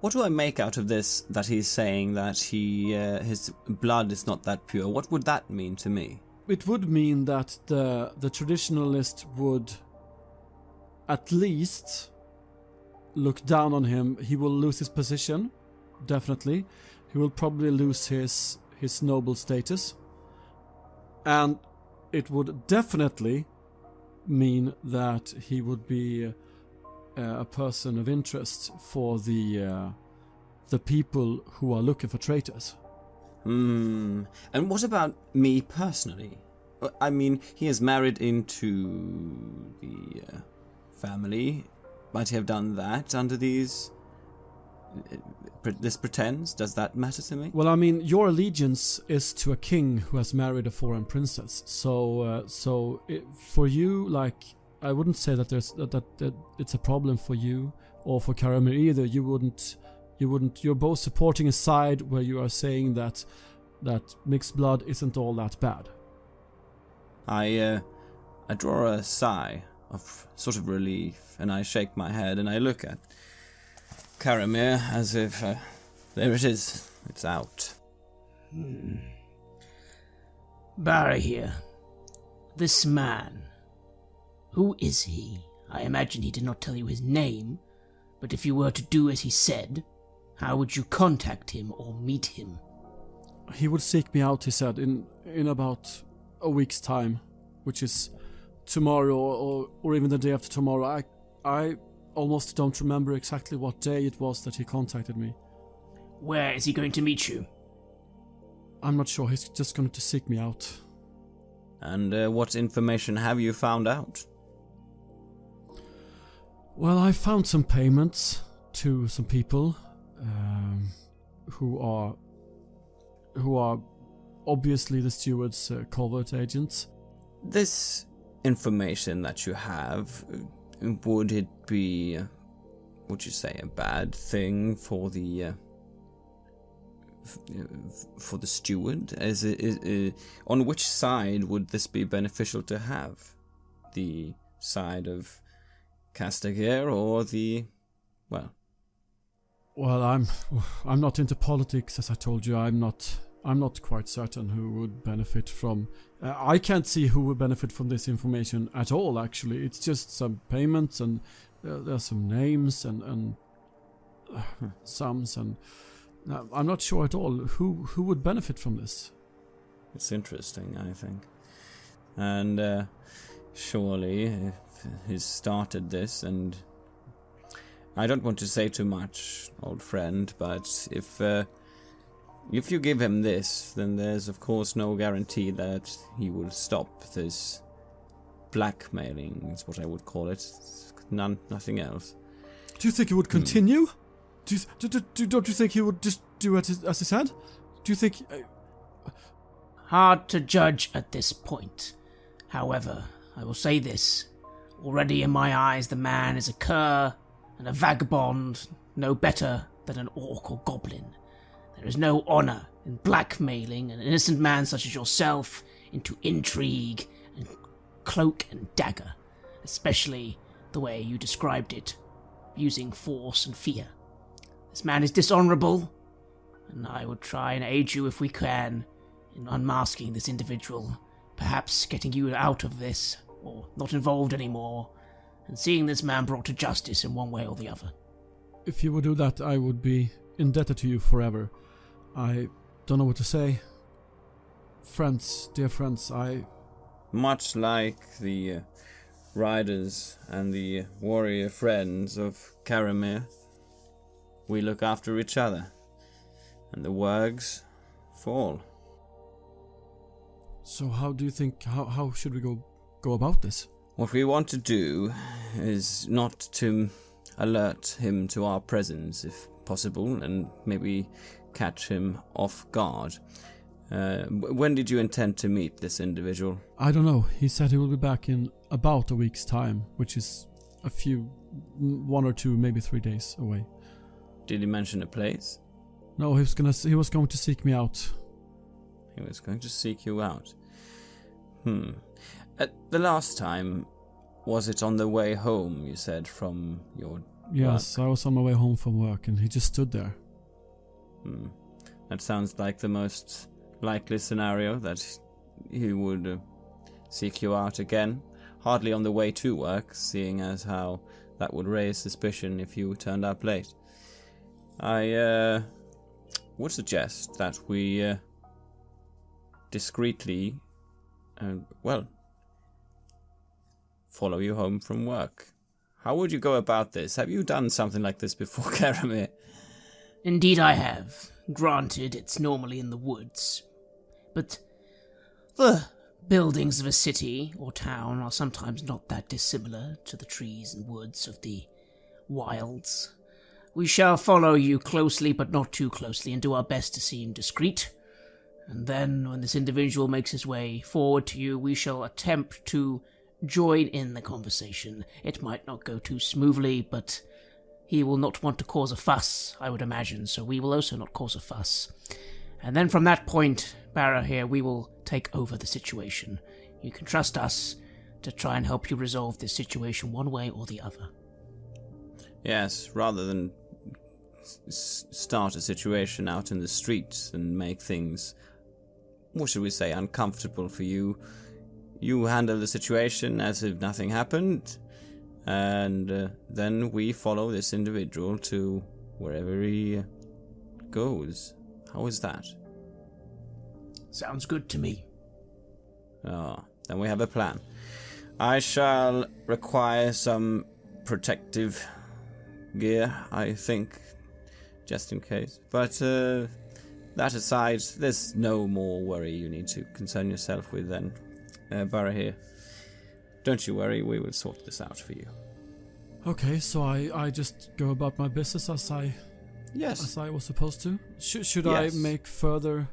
What do I make out of this? That he's saying that his blood is not that pure. What would that mean to me? It would mean that the traditionalist would at least look down on him. He will lose his position, definitely. He will probably lose his noble status. And it would definitely mean that he would be a person of interest for the people who are looking for traitors. And what about me personally? I mean, he is married into the family. Might he have done that under this pretense? Does that matter to me? Well, I mean, your allegiance is to a king who has married a foreign princess. So for you, like, I wouldn't say that that it's a problem for you or for Karamir either. You wouldn't. You're both supporting a side where you are saying that mixed blood isn't all that bad. I draw a sigh of sort of relief, and I shake my head, and I look at Karamir as if there it is. It's out. Barry here. This man. Who is he? I imagine he did not tell you his name, but if you were to do as he said, how would you contact him or meet him? He would seek me out, he said, in about a week's time, which is tomorrow or even the day after tomorrow. I almost don't remember exactly what day it was that he contacted me. Where is he going to meet you? I'm not sure. He's just going to seek me out. And what information have you found out? Well, I found some payments to some people who are obviously the steward's covert agents. This information that you have, would it be, would you say, a bad thing for the for the steward? On which side would this be beneficial to have? The side of Castager or the... well... Well, I'm not into politics, as I told you. I'm not quite certain who would benefit from... I can't see who would benefit from this information at all, actually. It's just some payments and there's some names and sums, and I'm not sure at all who would benefit from this. It's interesting, I think. And surely, if he's started this, and I don't want to say too much, old friend, but if you give him this, then there's of course no guarantee that he will stop this blackmailing, is what I would call it. Nothing else. Do you think he would continue? Don't you think he would just do as he said? Do you think... Hard to judge at this point. However, I will say this. Already in my eyes, the man is a cur and a vagabond, no better than an orc or goblin. There is no honour in blackmailing an innocent man such as yourself into intrigue and cloak and dagger, especially the way you described it, using force and fear. This man is dishonourable, and I would try and aid you if we can in unmasking this individual, perhaps getting you out of this, or not involved anymore, and seeing this man brought to justice in one way or the other. If you would do that, I would be indebted to you forever. I don't know what to say. Friends, dear friends, Much like the riders and the warrior friends of Karamir, we look after each other, and the worgs fall. So how do you think, how should we go about this? What we want to do is not to alert him to our presence, if possible, and maybe catch him off guard. When did you intend to meet this individual? I don't know. He said he will be back in about a week's time, which is 1 or 2, maybe 3 days away. Did he mention a place? No, he was going to seek me out. He was going to seek you out. At the last time, was it on the way home, you said, from your Yes, work? I was on my way home from work and he just stood there. That sounds like the most likely scenario, that he would seek you out again. Hardly on the way to work, seeing as how that would raise suspicion if you turned up late. I would suggest that we discreetly, follow you home from work. How would you go about this? Have you done something like this before, Karamir? Indeed I have. Granted, it's normally in the woods. But the buildings of a city or town are sometimes not that dissimilar to the trees and woods of the wilds. We shall follow you closely, but not too closely, and do our best to seem discreet. And then, when this individual makes his way forward to you, we shall attempt to join in the conversation. It might not go too smoothly, but he will not want to cause a fuss, I would imagine, so we will also not cause a fuss. And then from that point, Barra here, we will take over the situation. You can trust us to try and help you resolve this situation one way or the other. Yes, rather than start a situation out in the streets and make things, what should we say, uncomfortable for you. You handle the situation as if nothing happened, and then we follow this individual to wherever he goes. How is that? Sounds good to me. Then we have a plan. I shall require some protective gear, I think, just in case. But that aside, there's no more worry you need to concern yourself with then. Barra here. Don't you worry, we will sort this out for you. Okay, so I just go about my business as I was supposed to? Should Yes. I make further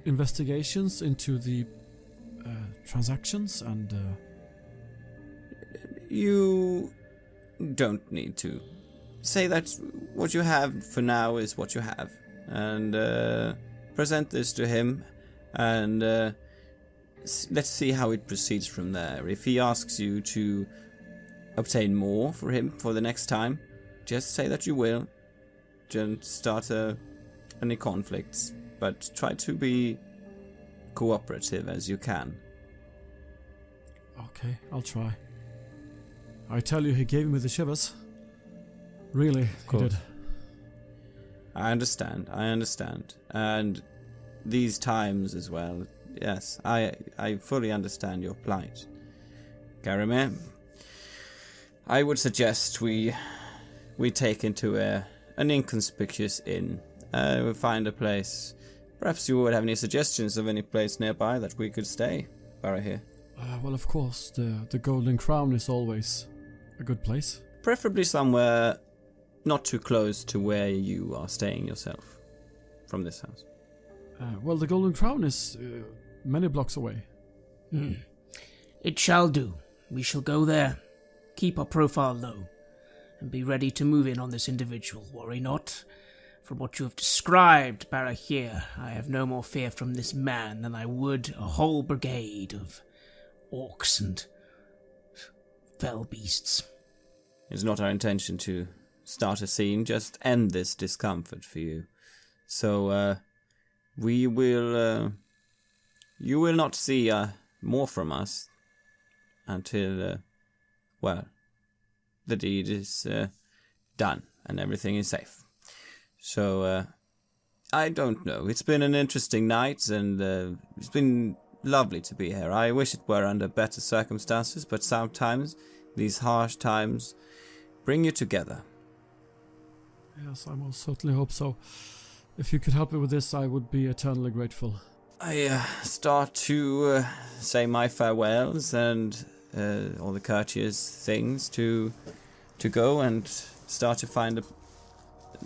investigations into the transactions and... You don't need to. Say that what you have for now is what you have. And present this to him, and let's see how it proceeds from there. If he asks you to obtain more for him for the next time, just say that you will. Don't start any conflicts, but try to be cooperative as you can. Okay, I'll try. I tell you, he gave me the shivers. Really, he did. I understand. And these times as well. Yes, I fully understand your plight. Karamir, I would suggest we take into an inconspicuous inn. We'll find a place. Perhaps you would have any suggestions of any place nearby that we could stay, Barahir? Well, of course, the Golden Crown is always a good place. Preferably somewhere not too close to where you are staying yourself from this house. Well, the Golden Crown is many blocks away. It shall do. We shall go there, keep our profile low, and be ready to move in on this individual. Worry not. From what you have described, Barahir, I have no more fear from this man than I would a whole brigade of orcs and fell beasts. It's not our intention to start a scene, just end this discomfort for you. So, we will, you will not see more from us until, the deed is done and everything is safe. So, I don't know. It's been an interesting night, and it's been lovely to be here. I wish it were under better circumstances, but sometimes these harsh times bring you together. Yes, I most certainly hope so. If you could help me with this, I would be eternally grateful. I start to say my farewells and all the courteous things to go and start to find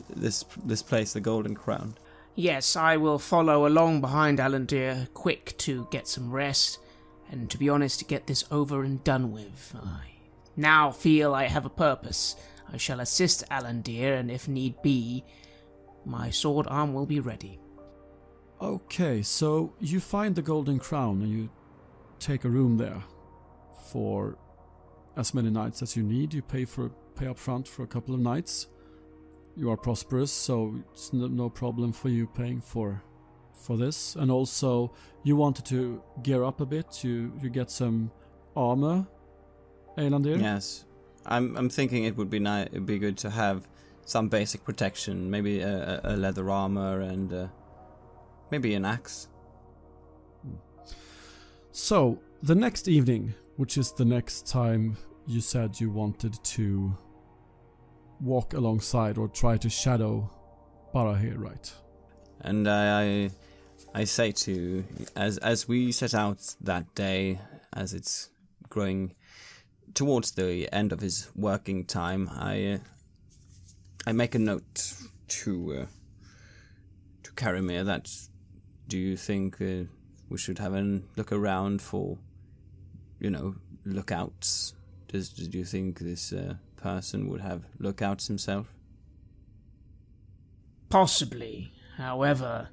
this place, the Golden Crown. Yes, I will follow along behind Alandir, quick to get some rest, and to be honest, to get this over and done with. I now feel I have a purpose. I shall assist Alandir, and if need be, my sword arm will be ready. Okay, so you find the Golden Crown and you take a room there for as many nights as you need. You pay up front for a couple of nights. You are prosperous, so it's no problem for you paying for this. And also, you wanted to gear up a bit. You get some armor, Elandir? Yes, I'm thinking it would be it'd be good to have some basic protection, maybe a leather armor and maybe an axe. So, the next evening, which is the next time you said you wanted to walk alongside or try to shadow Barahir, right? And I say to as we set out that day, as it's growing towards the end of his working time, I make a note to Karamir that do you think we should have a look around for, lookouts? Do you think this person would have lookouts himself? Possibly. However,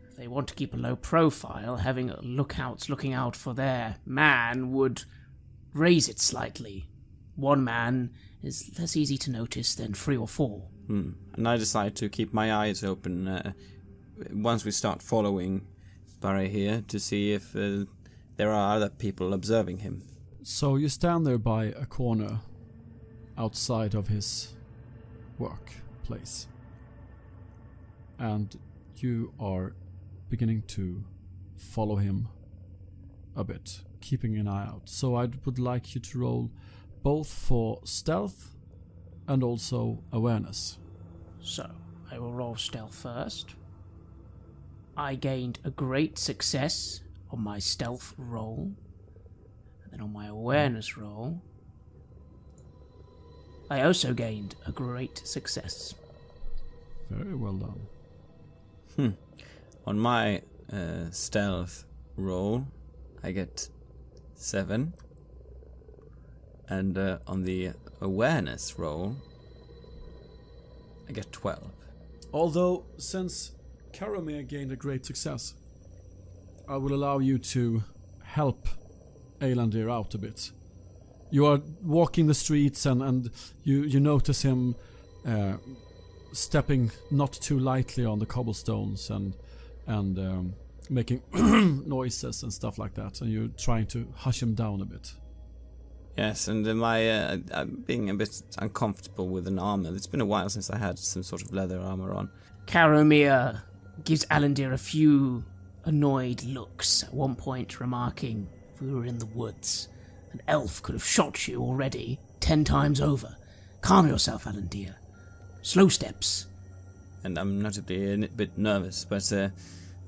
if they want to keep a low profile, having lookouts looking out for their man would raise it slightly. One man is less easy to notice than 3 or 4. And I decide to keep my eyes open once we start following Barahir to see if there are other people observing him. So you stand there by a corner outside of his workplace, and you are beginning to follow him a bit, keeping an eye out. So I would like you to roll both for stealth and also awareness. So, I will roll stealth first. I gained a great success on my stealth roll. And then on my awareness roll, I also gained a great success. Very well done. On my stealth roll, I get 7. And on the awareness roll, I get 12. Although, since Karamir gained a great success. I will allow you to help Elandir out a bit. You are walking the streets and you notice him stepping not too lightly on the cobblestones and making noises and stuff like that, and you're trying to hush him down a bit. Yes, and I'm being a bit uncomfortable with an armor. It's been a while since I had some sort of leather armor on. Karamir gives Alandir a few annoyed looks, at one point remarking, if we were in the woods, an elf could have shot you already 10 times over. Calm yourself, Alandir. Slow steps. And I'm notably a bit nervous, but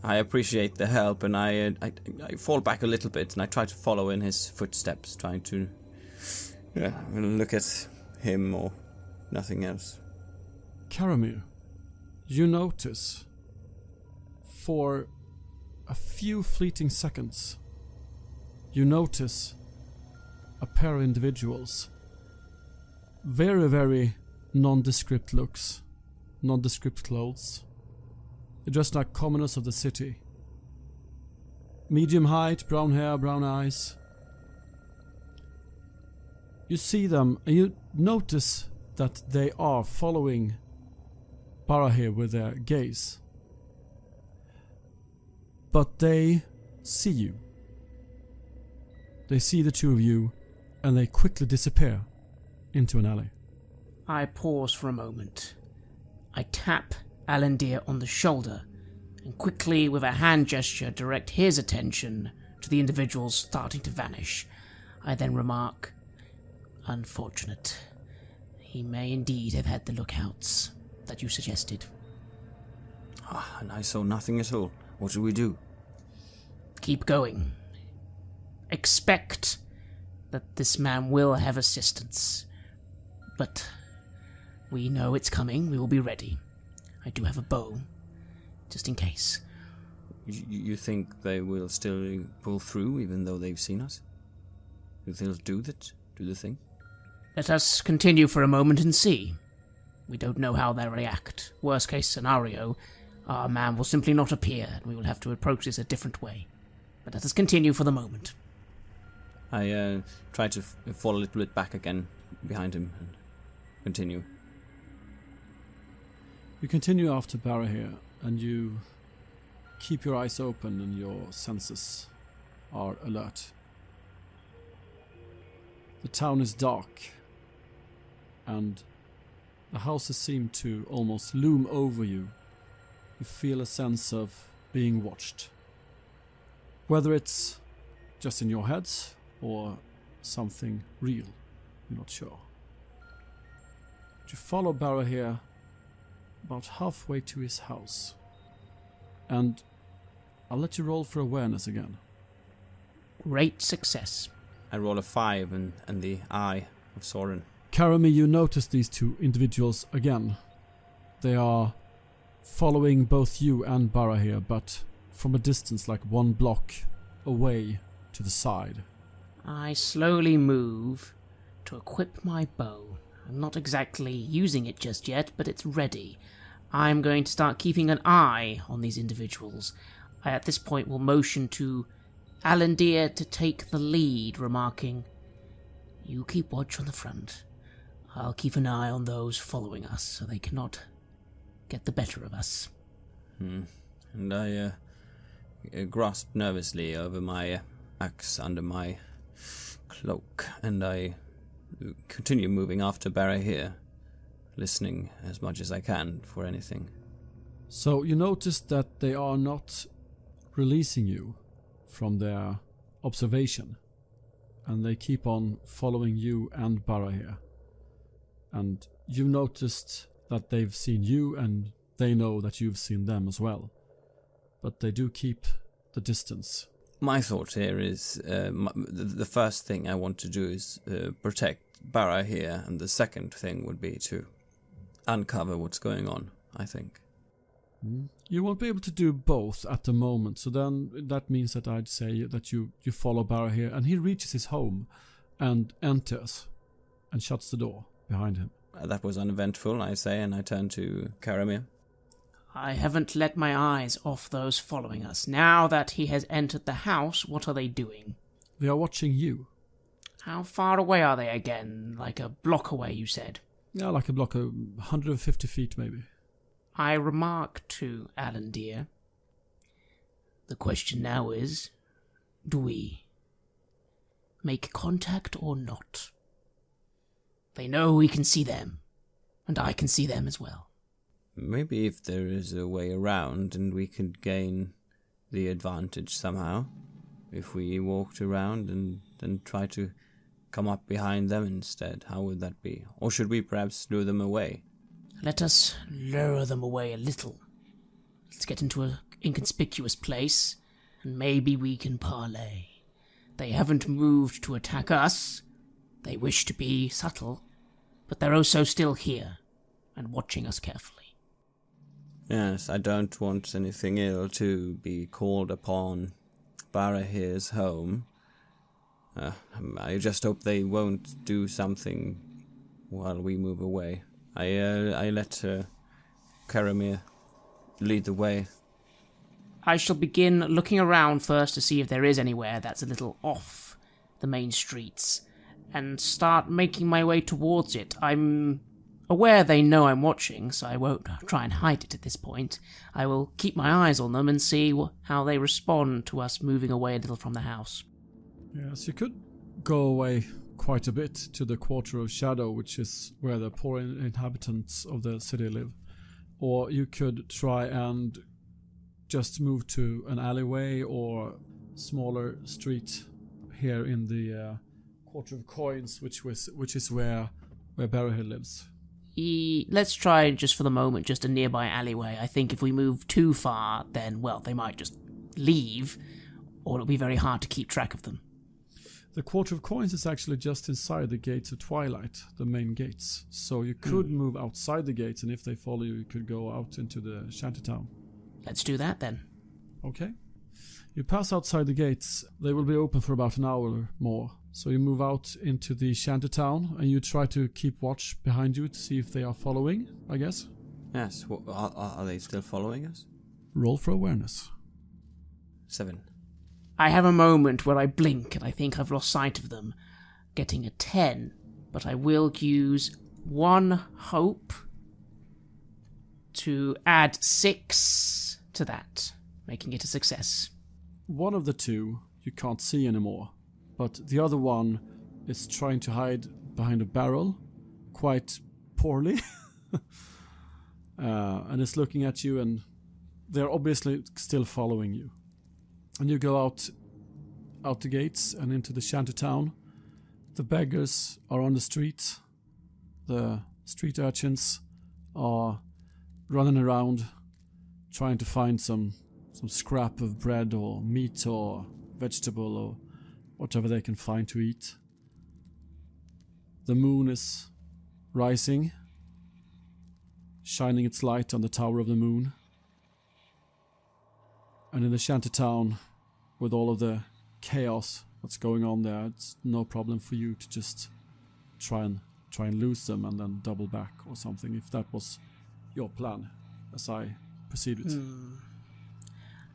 I appreciate the help, and I fall back a little bit, and I try to follow in his footsteps, trying to look at him or nothing else. Karamir, you notice, for a few fleeting seconds, you notice a pair of individuals. Very, very nondescript looks, nondescript clothes. They're dressed like commoners of the city. Medium height, brown hair, brown eyes. You see them, and you notice that they are following Barahir with their gaze. But they see you. They see the two of you, and they quickly disappear into an alley. I pause for a moment. I tap Alandir on the shoulder and quickly, with a hand gesture, direct his attention to the individuals starting to vanish. I then remark, unfortunate. He may indeed have had the lookouts that you suggested. And I saw nothing at all. What should we do? Keep going. Expect that this man will have assistance. But we know it's coming. We will be ready. I do have a bow, just in case. You think they will still pull through, even though they've seen us? You think they'll do the thing? Let us continue for a moment and see. We don't know how they'll react. Worst case scenario, our man will simply not appear, and we will have to approach this a different way. But let us continue for the moment. I try to fall a little bit back again behind him and continue. You continue after Barahir, and you keep your eyes open and your senses are alert. The town is dark, and the houses seem to almost loom over you. You feel a sense of being watched. Whether it's just in your heads or something real, you're not sure. But you follow Barahir about halfway to his house. And I'll let you roll for awareness again. Great success. I roll a 5 and the eye of Soren. Karamir, you notice these two individuals again. They are following both you and Barahir, but from a distance, like 1 block away to the side. I slowly move to equip my bow. I'm not exactly using it just yet, but it's ready. I'm going to start keeping an eye on these individuals. I at this point will motion to Alandir to take the lead, remarking, "You keep watch on the front. I'll keep an eye on those following us so they cannot get the better of us." And I grasp nervously over my axe under my cloak, and I continue moving after Barahir, listening as much as I can for anything. So you notice that they are not releasing you from their observation, and they keep on following you and Barahir. And you noticed that they've seen you, and they know that you've seen them as well. But they do keep the distance. My thought here is the first thing I want to do is protect Barahir, and the second thing would be to uncover what's going on, I think. You won't be able to do both at the moment, so then that means that I'd say that you follow Barahir, and he reaches his home and enters and shuts the door behind him. That was uneventful, I say, and I turn to Karamir. I haven't let my eyes off those following us. Now that he has entered the house, what are they doing? They are watching you. How far away are they again? Like a block away, you said? Yeah, like a block of 150 feet maybe. I remark to Alandir. The question now is, do we make contact or not? They know we can see them, and I can see them as well. Maybe if there is a way around and we could gain the advantage somehow. If we walked around and try to come up behind them instead, how would that be? Or should we perhaps lure them away? Let us lure them away a little. Let's get into an inconspicuous place, and maybe we can parley. They haven't moved to attack us. They wish to be subtle, but they're also still here, and watching us carefully. Yes, I don't want anything ill to be called upon Barahir's home. I just hope they won't do something while we move away. I let Karamir lead the way. I shall begin looking around first to see if there is anywhere that's a little off the main streets, and start making my way towards it. I'm aware they know I'm watching, so I won't try and hide it at this point. I will keep my eyes on them and see how they respond to us moving away a little from the house. Yes, you could go away quite a bit to the Quarter of Shadow, which is where the poor inhabitants of the city live. Or you could try and just move to an alleyway or smaller street here in the Quarter of Coins, which is where Barahir lives. Let's try, just for the moment, just a nearby alleyway. I think if we move too far, then, well, they might just leave, or it'll be very hard to keep track of them. The Quarter of Coins is actually just inside the gates of Twilight, the main gates. So you could move outside the gates, and if they follow you, you could go out into the shantytown. Let's do that, then. Okay. You pass outside the gates. They will be open for about an hour or more. So you move out into the shantytown, and you try to keep watch behind you to see if they are following, I guess. Yes, are they still following us? Roll for awareness. 7. I have a moment where I blink and I think I've lost sight of them, getting a 10, but I will use one hope to add 6 to that, making it a success. One of the two you can't see anymore, but the other one is trying to hide behind a barrel quite poorly and is looking at you, and they're obviously still following you. And you go out the gates and into the shantytown. The beggars are on the street. The street urchins are running around trying to find some scrap of bread or meat or vegetable or whatever they can find to eat. The moon is rising, shining its light on the Tower of the Moon. And in the shantytown, with all of the chaos that's going on there, it's no problem for you to just try and lose them and then double back or something, if that was your plan, as I proceeded.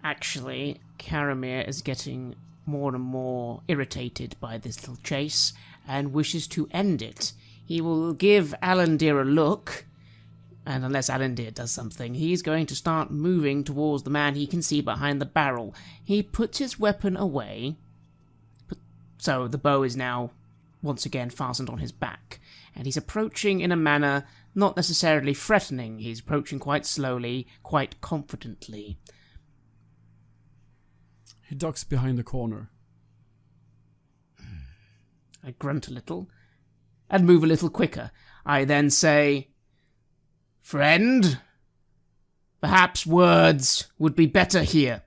Actually, Karamir is getting more and more irritated by this little chase and wishes to end it. He will give Alandir a look, and unless Alandir does something, he's going to start moving towards the man he can see behind the barrel. He puts his weapon away, so the bow is now once again fastened on his back, and he's approaching in a manner not necessarily threatening. He's approaching quite slowly, quite confidently. He ducks behind the corner. I grunt a little and move a little quicker. I then say, "Friend, perhaps words would be better here."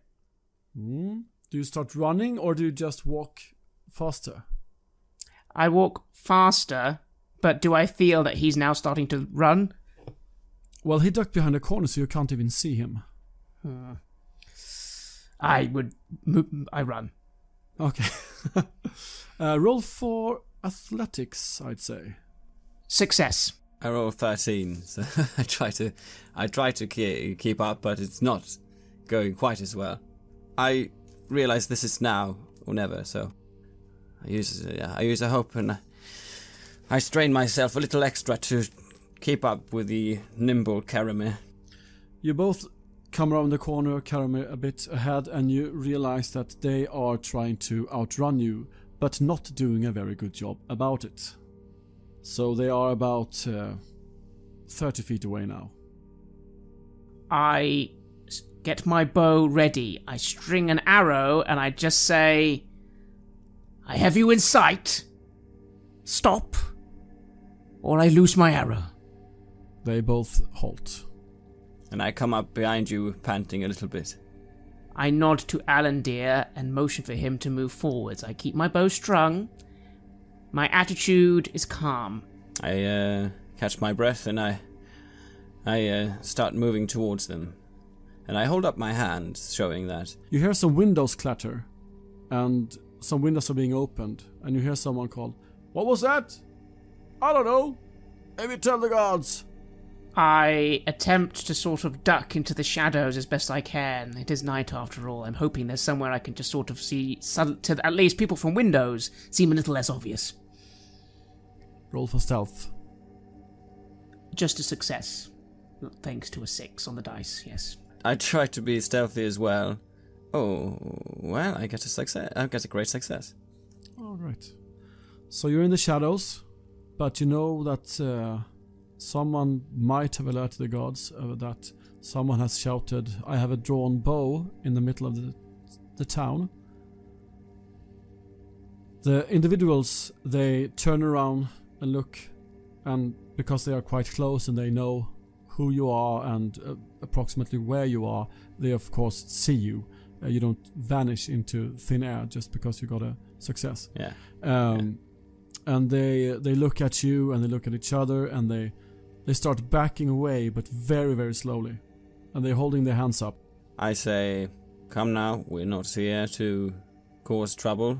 Do you start running or do you just walk faster? I walk faster, but do I feel that he's now starting to run? Well, he ducked behind a corner so you can't even see him. I run. Okay. Roll for athletics, I'd say. Success. I roll 13, so I try to keep up, but it's not going quite as well. I realize this is now or never, so I use a hope, and I strain myself a little extra to keep up with the nimble Karamir. You both come around the corner, Karamir a bit ahead, and you realize that they are trying to outrun you, but not doing a very good job about it. So they are about 30 feet away now. I get my bow ready. I string an arrow and I just say, I have you in sight. Stop, or I lose my arrow. They both halt. And I come up behind you, panting a little bit. I nod to Alandir and motion for him to move forwards. I keep my bow strung. My attitude is calm. I catch my breath and I start moving towards them. And I hold up my hand, showing that. You hear some windows clatter, and some windows are being opened, and you hear someone call, "What was that? I don't know. Maybe tell the guards." I attempt to sort of duck into the shadows as best I can. It is night after all. I'm hoping there's somewhere I can just sort of see, to at least people from windows seem a little less obvious. Roll for stealth. Just a success. Thanks to a 6 on the dice, yes. I try to be stealthy as well. Oh, well, I get a success. I get a great success. Alright. So you're in the shadows, but you know that someone might have alerted the guards that someone has shouted, "I have a drawn bow," in the middle of the town. The individuals, they turn around and look, and because they are quite close and they know who you are and approximately where you are, they of course see you. You don't vanish into thin air just because you got a success. Yeah. And they look at you and they look at each other and they start backing away, but very, very slowly. And they're holding their hands up. I say, "Come now, we're not here to cause trouble.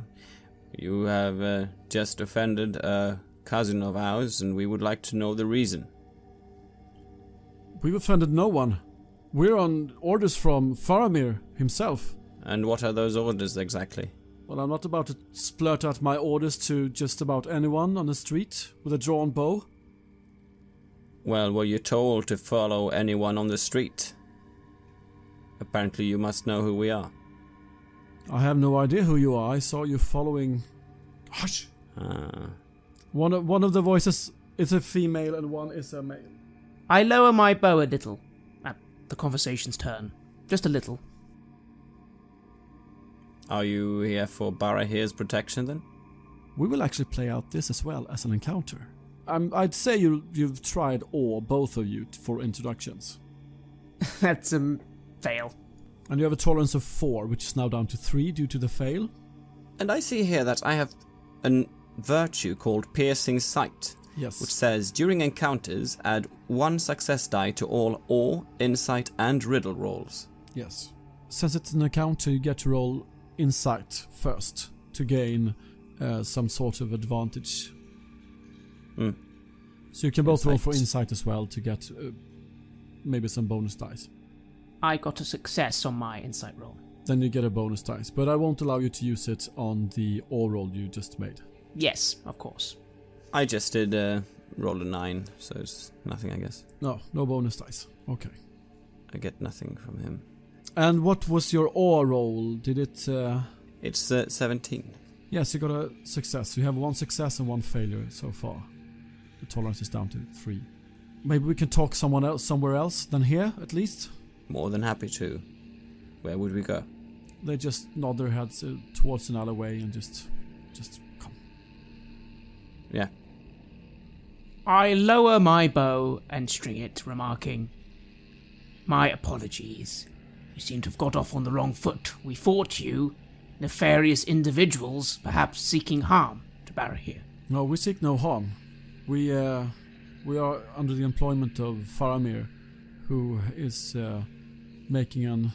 You have just offended a cousin of ours, and we would like to know the reason." We've offended no one. We're on orders from Faramir himself. And what are those orders exactly? Well, I'm not about to splurt out my orders to just about anyone on the street with a drawn bow. Well, were you told to follow anyone on the street? Apparently you must know who we are. I have no idea who you are. I saw you following... Hush! One of the voices is a female and one is a male. I lower my bow a little at the conversation's turn. Just a little. Are you here for Barahir's protection then? We will actually play out this as well as an encounter. I'd say you've tried both of you, for introductions. That's a fail. And you have a tolerance of 4, which is now down to 3 due to the fail. And I see here that I have a virtue called Piercing Sight. Yes. Which says, during encounters, add 1 success die to all Awe, Insight and Riddle rolls. Yes. Since it's an encounter, you get to roll Insight first to gain some sort of advantage. So you can both roll for Insight as well to get maybe some bonus dice. I got a success on my Insight roll. Then you get a bonus dice, but I won't allow you to use it on the Awe roll you just made. Yes, of course. I just did roll a 9, so it's nothing, I guess. No bonus dice. Okay. I get nothing from him. And what was your Awe roll? Did it... It's 17. Yes, you got a success. You have 1 success and 1 failure so far. The tolerance is down to 3. Maybe we can talk somewhere else than here, at least? More than happy to. Where would we go? They just nod their heads towards an alleyway and just come. Yeah. I lower my bow and string it, remarking, "My apologies. You seem to have got off on the wrong foot. We fought you, nefarious individuals, perhaps seeking harm to Barahir." No, we seek no harm. We are under the employment of Faramir, who is making an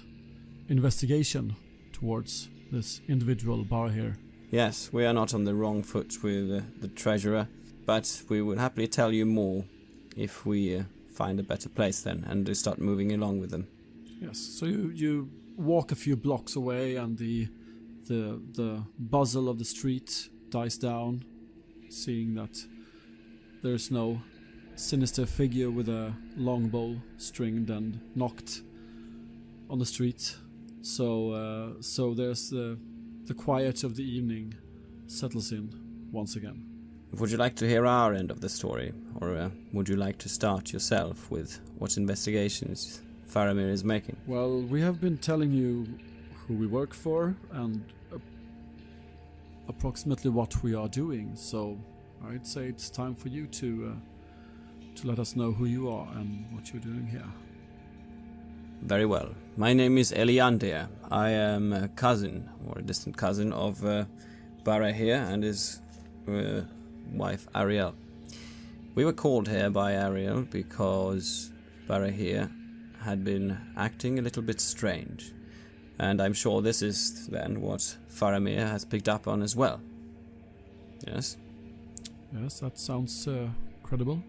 investigation towards this individual Barahir. Yes, we are not on the wrong foot with the treasurer, but we will happily tell you more if we find a better place then and start moving along with them. Yes. So you walk a few blocks away, and the bustle of the street dies down, seeing that there's no sinister figure with a longbow stringed and knocked on the street. So there's the quiet of the evening settles in once again. Would you like to hear our end of the story, or would you like to start yourself with what investigations Faramir is making? Well, we have been telling you who we work for and approximately what we are doing, so I'd say it's time for you to let us know who you are and what you're doing here. Very well. My name is Eliandir. I am a cousin, or a distant cousin, of Barahir and his wife Ariel. We were called here by Ariel because Barahir had been acting a little bit strange, and I'm sure this is then what Faramir has picked up on as well. Yes? Yes, that sounds credible.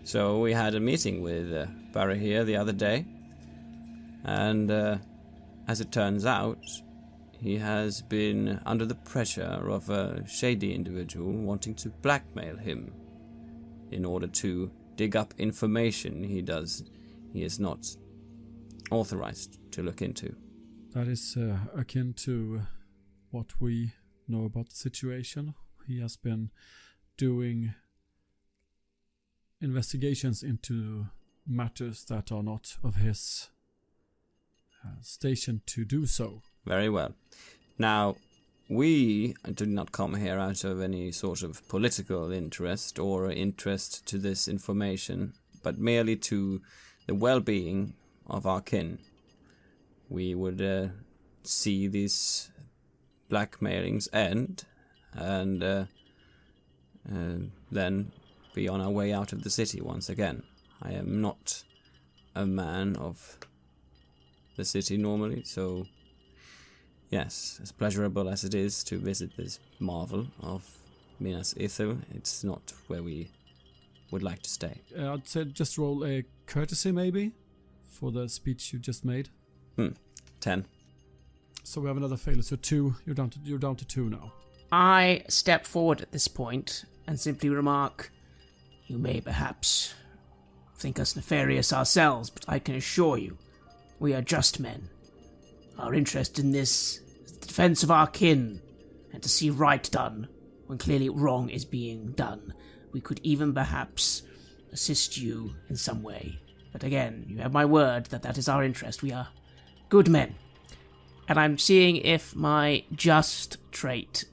So we had a meeting with Barahir the other day, and as it turns out, he has been under the pressure of a shady individual wanting to blackmail him in order to dig up information he is not authorized to look into. That is akin to what we know about the situation. He has been doing investigations into matters that are not of his station to do so. Very well. Now, we did not come here out of any sort of political interest or interest to this information, but merely to the well-being of our kin. We would see these blackmailings end and then be on our way out of the city once again. I am not a man of the city normally, so yes, as pleasurable as it is to visit this marvel of Minas Ithil, it's not where we would like to stay. I'd say just roll a courtesy maybe for the speech you just made. 10. So we have another failure. So 2. You're down to 2 now. I step forward at this point and simply remark, "You may perhaps think us nefarious ourselves, but I can assure you, we are just men. Our interest in this is the defense of our kin, and to see right done when clearly wrong is being done. We could even perhaps assist you in some way. But again, you have my word that that is our interest. We are good men." And I'm seeing if my just trait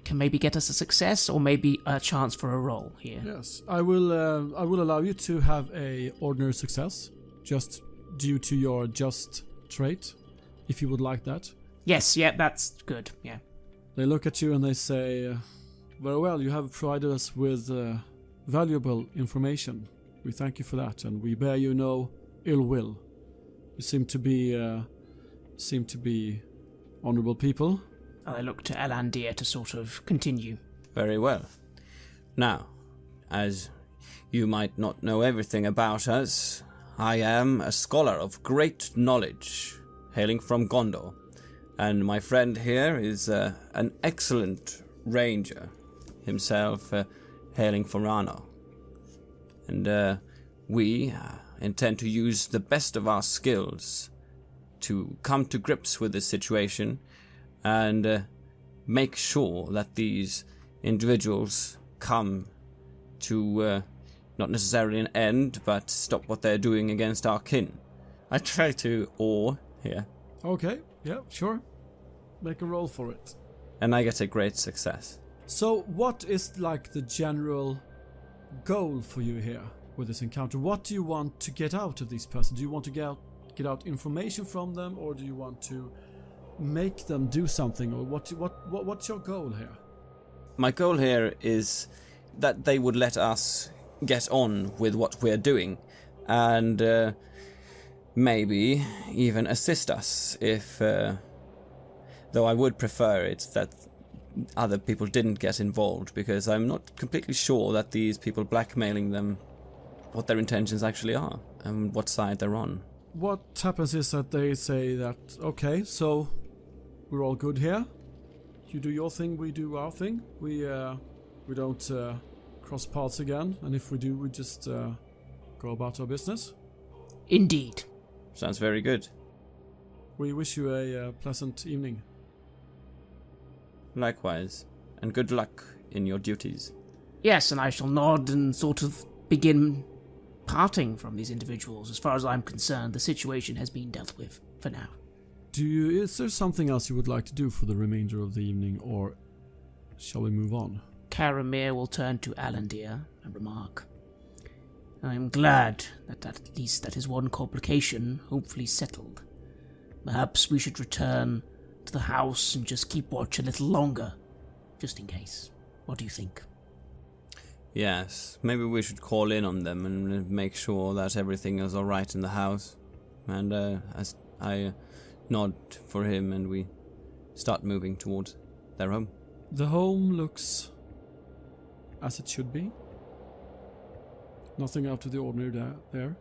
can maybe get us a success or maybe a chance for a roll here. Yes, I will allow you to have a ordinary success, just due to your just trait, if you would like that. Yes, yeah, that's good, yeah. They look at you and they say, "Very well, you have provided us with valuable information. We thank you for that, and we bear you no ill will. You seem to be honorable people." I look to Elandir to sort of continue. Very well. Now, as you might not know everything about us, I am a scholar of great knowledge, hailing from Gondor, and my friend here is an excellent ranger, himself hailing from Rano. And we intend to use the best of our skills to come to grips with this situation and make sure that these individuals come to not necessarily an end, but stop what they're doing against our kin. I try to awe here. Okay, yeah, sure. Make a roll for it. And I get a great success. So what is like the general goal for you here with this encounter? What do you want to get out of these persons? Do you want to get out information from them, or do you want to make them do something, or what's your goal here? My goal here is that they would let us get on with what we're doing, and maybe even assist us if, though I would prefer it that other people didn't get involved, because I'm not completely sure that these people blackmailing them, what their intentions actually are and what side they're on. What happens is that they say that, okay, so we're all good here. You do your thing, we do our thing. We don't cross paths again, and if we do, we just go about our business. Indeed. Sounds very good. We wish you a pleasant evening. Likewise, and good luck in your duties. Yes, and I shall nod and sort of begin parting from these individuals. As far as I'm concerned, the situation has been dealt with for now. Is there something else you would like to do for the remainder of the evening, or shall we move on? Karamir will turn to Alandir and remark, I'm glad that at least that is one complication hopefully settled. Perhaps we should return to the house and just keep watch a little longer, just in case. What do you think? Yes, maybe we should call in on them and make sure that everything is alright in the house. And as I nod for him and we start moving towards their home. The home looks as it should be. Nothing out of the ordinary there.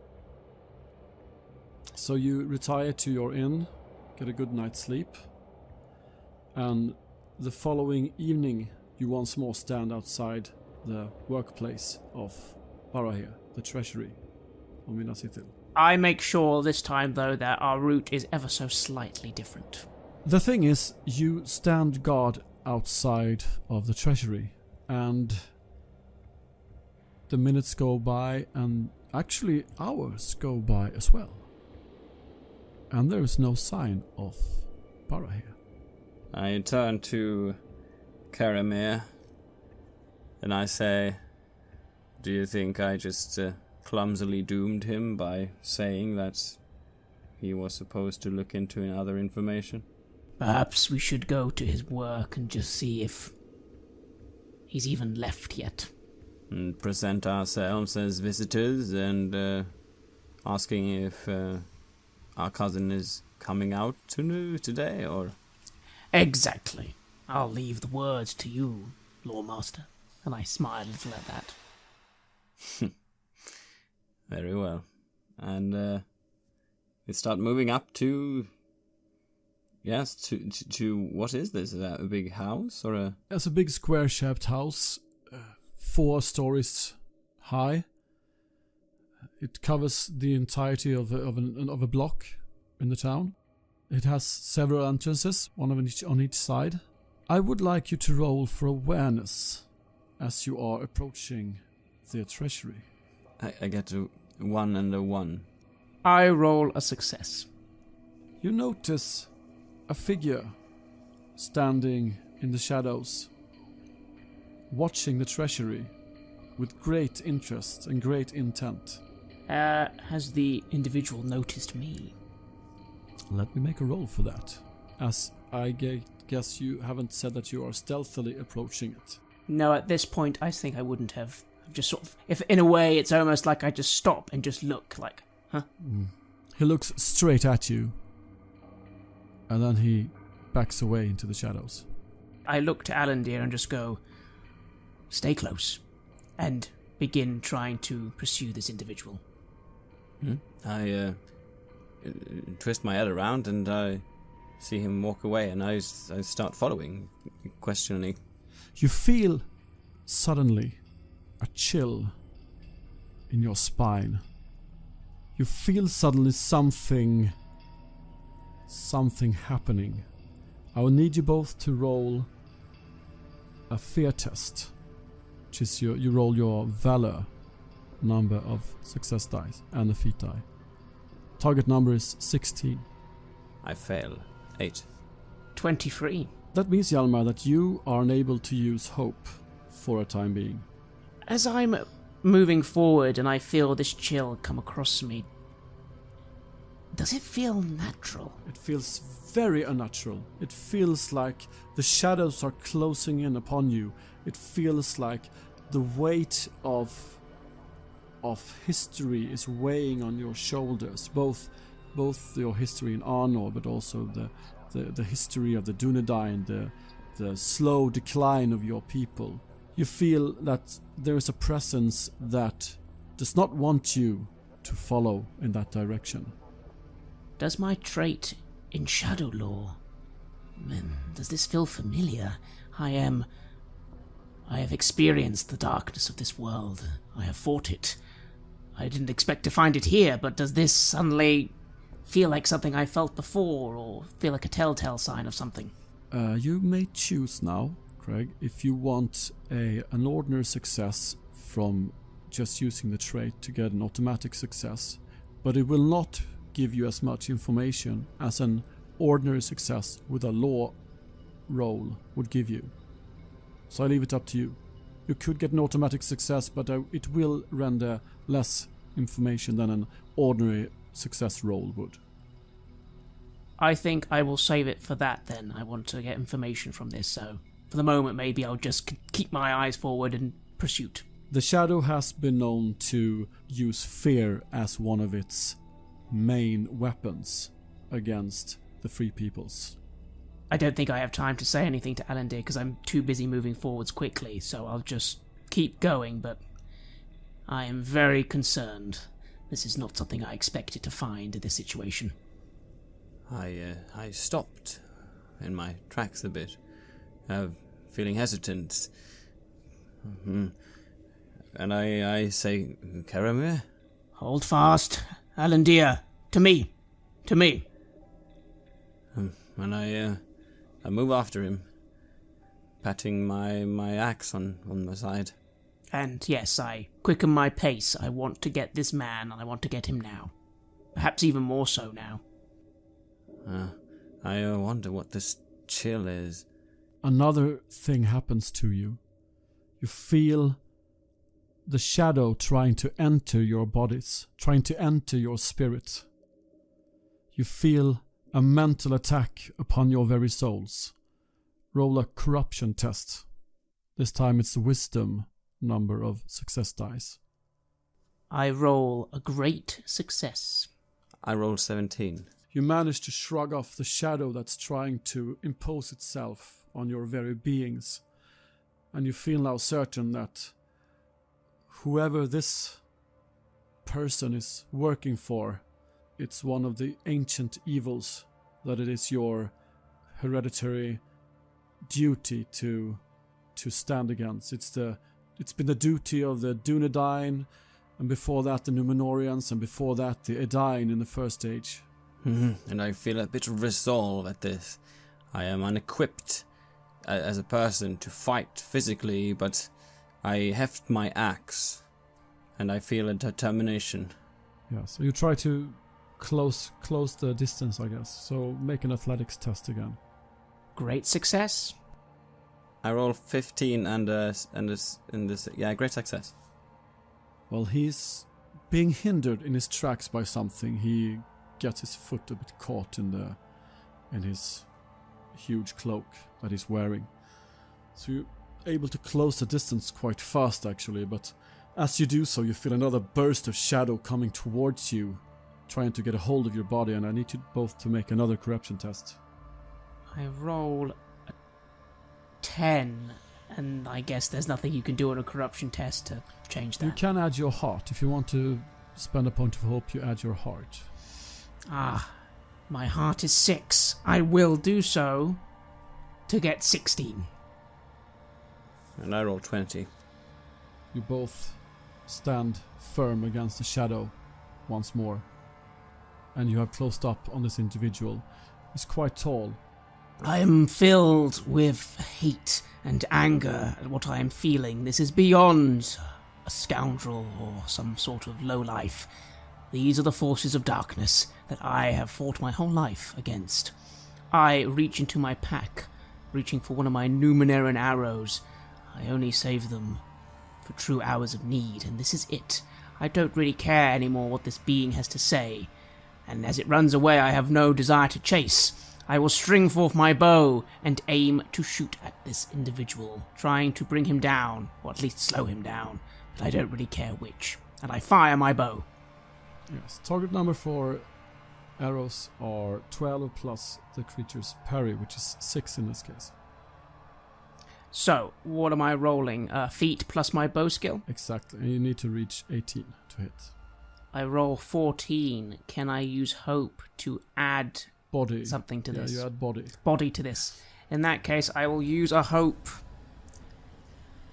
So you retire to your inn, get a good night's sleep, and the following evening you once more stand outside the workplace of Barahir, the treasury of Minas Ithil. I make sure this time, though, that our route is ever so slightly different. The thing is, you stand guard outside of the treasury, and the minutes go by, and actually hours go by as well. And there is no sign of Barahir. I turn to Karamir and I say, do you think I just clumsily doomed him by saying that he was supposed to look into other information? Perhaps we should go to his work and just see if he's even left yet. And present ourselves as visitors and asking if our cousin is coming out today, or... Exactly. I'll leave the words to you, Lawmaster. And I smile a little at that. Very well. And we start moving up to... Yes, to what is this? Is that a big house or a... It's a big square-shaped house, 4 stories high. It covers the entirety of a block in the town. It has several entrances, one on each side. I would like you to roll for awareness as you are approaching the treasury. I get a 1 and a 1. I roll a success. You notice a figure standing in the shadows, watching the treasury with great interest and great intent. Has the individual noticed me? Let me make a roll for that, as I guess you haven't said that you are stealthily approaching it. No, at this point, I think I wouldn't have. Just sort of, if in a way, it's almost like I just stop and just look, like, huh? He looks straight at you, and then he backs away into the shadows. I look to Alandir and just go, stay close, and begin trying to pursue this individual. I twist my head around and I see him walk away, and I start following, questioning. You feel suddenly a chill in your spine. You feel suddenly something happening. I will need you both to roll a fear test, which is you roll your valor number of success dice and a feat die. Target number is 16. I fail. 8. 23. That means, Hjalmar, that you are unable to use hope for a time being. As I'm moving forward and I feel this chill come across me, does it feel natural? It feels very unnatural. It feels like the shadows are closing in upon you. It feels like the weight of history is weighing on your shoulders, both your history in Arnor, but also the history of the Dunedain, the slow decline of your people. You feel that there is a presence that does not want you to follow in that direction. Does my trait in Shadow Law, does this feel familiar? I have experienced the darkness of this world. I have fought it. I didn't expect to find it here, but does this suddenly feel like something I felt before, or feel like a telltale sign of something? You may choose now, Craig, if you want an ordinary success from just using the trait to get an automatic success, but it will not give you as much information as an ordinary success with a law roll would give you. So I leave it up to you. You could get an automatic success, but it will render less information than an ordinary success roll would. I think I will save it for that then. I want to get information from this, so for the moment maybe I'll just keep my eyes forward in pursuit. The Shadow has been known to use fear as one of its main weapons against the Free Peoples. I don't think I have time to say anything to Alandir because I'm too busy moving forwards quickly, so I'll just keep going, but I am very concerned. This is not something I expected to find in this situation. I stopped in my tracks a bit, feeling hesitant. And I say, Karamir? Hold fast. Alandir, to me. To me. And I move after him, patting my axe on my side. And yes, I quicken my pace. I want to get this man, and I want to get him now. Perhaps even more so now. I wonder what this chill is. Another thing happens to you. You feel the Shadow trying to enter your bodies, trying to enter your spirit. You feel a mental attack upon your very souls. Roll a corruption test. This time it's the wisdom number of success dice. I roll a great success. I roll 17. You manage to shrug off the shadow that's trying to impose itself on your very beings. And you feel now certain that whoever this person is working for, it's one of the ancient evils that it is your hereditary duty to stand against. It's been the duty of the Dunedain, and before that the Númenóreans, and before that the Edain in the First Age. And I feel a bit of resolve at this. I am unequipped as a person to fight physically, but I heft my axe, and I feel a determination. Yeah, so you try to close the distance, I guess. So make an athletics test again. Great success. I roll 15 and great success. Well, he's being hindered in his tracks by something. He gets his foot a bit caught in his huge cloak that he's wearing. So you're able to close the distance quite fast, actually, but as you do so, you feel another burst of shadow coming towards you, trying to get a hold of your body, and I need you both to make another corruption test. I roll a 10, and I guess there's nothing you can do on a corruption test to change that. You can add your heart. If you want to spend a point of hope, you add your heart. My heart is 6. I will do so to get 16. And I roll 20. You both stand firm against the shadow once more. And you have closed up on this individual. He's quite tall. I am filled with hate and anger at what I am feeling. This is beyond a scoundrel or some sort of lowlife. These are the forces of darkness that I have fought my whole life against. I reach into my pack, reaching for one of my Númenórean arrows. I only save them for true hours of need, and this is it. I don't really care anymore what this being has to say, and as it runs away I have no desire to chase. I will string forth my bow and aim to shoot at this individual, trying to bring him down, or at least slow him down, but I don't really care which, and I fire my bow. Yes, target number for arrows are 12 plus the creature's parry, which is 6 in this case. So, what am I rolling? Feet plus my bow skill? Exactly. And you need to reach 18 to hit. I roll 14. Can I use hope to add Body. something to this? Yeah, you add body. Body to this. In that case, I will use a hope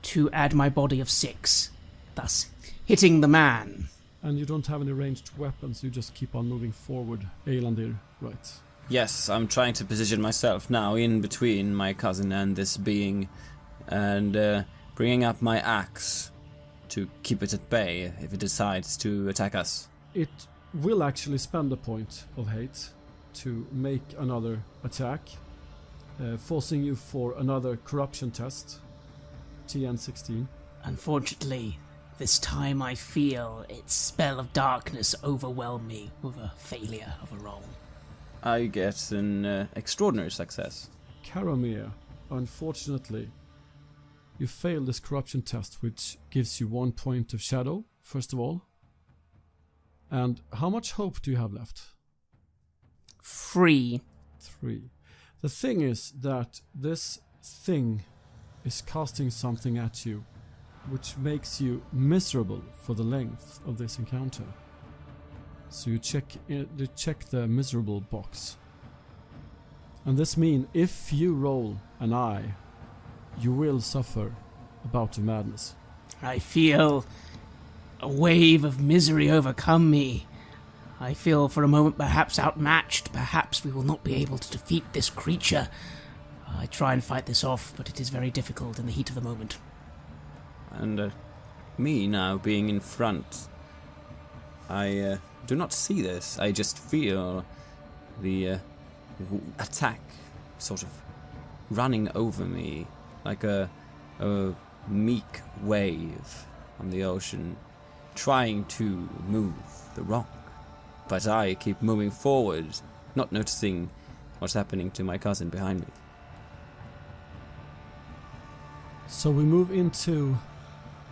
to add my body of 6. Thus, hitting the man. And you don't have any ranged weapons, you just keep on moving forward. Elandir, right. Yes, I'm trying to position myself now in between my cousin and this being, and bringing up my axe to keep it at bay if it decides to attack us. It will actually spend a point of hate to make another attack, forcing you for another corruption test, TN 16. Unfortunately, this time I feel its spell of darkness overwhelm me with a failure of a roll. I get an extraordinary success. Karamir, unfortunately, you fail this corruption test, which gives you 1 point of shadow, first of all. And how much hope do you have left? 3. 3. The thing is that this thing is casting something at you, which makes you miserable for the length of this encounter. So you check the miserable box. And this means if you roll an eye, you will suffer a bout of madness. I feel a wave of misery overcome me. I feel for a moment perhaps outmatched. Perhaps we will not be able to defeat this creature. I try and fight this off, but it is very difficult in the heat of the moment. And me now being in front, I do not see this. I just feel the attack sort of running over me like a meek wave on the ocean, trying to move the rock. But I keep moving forward, not noticing what's happening to my cousin behind me. So we move into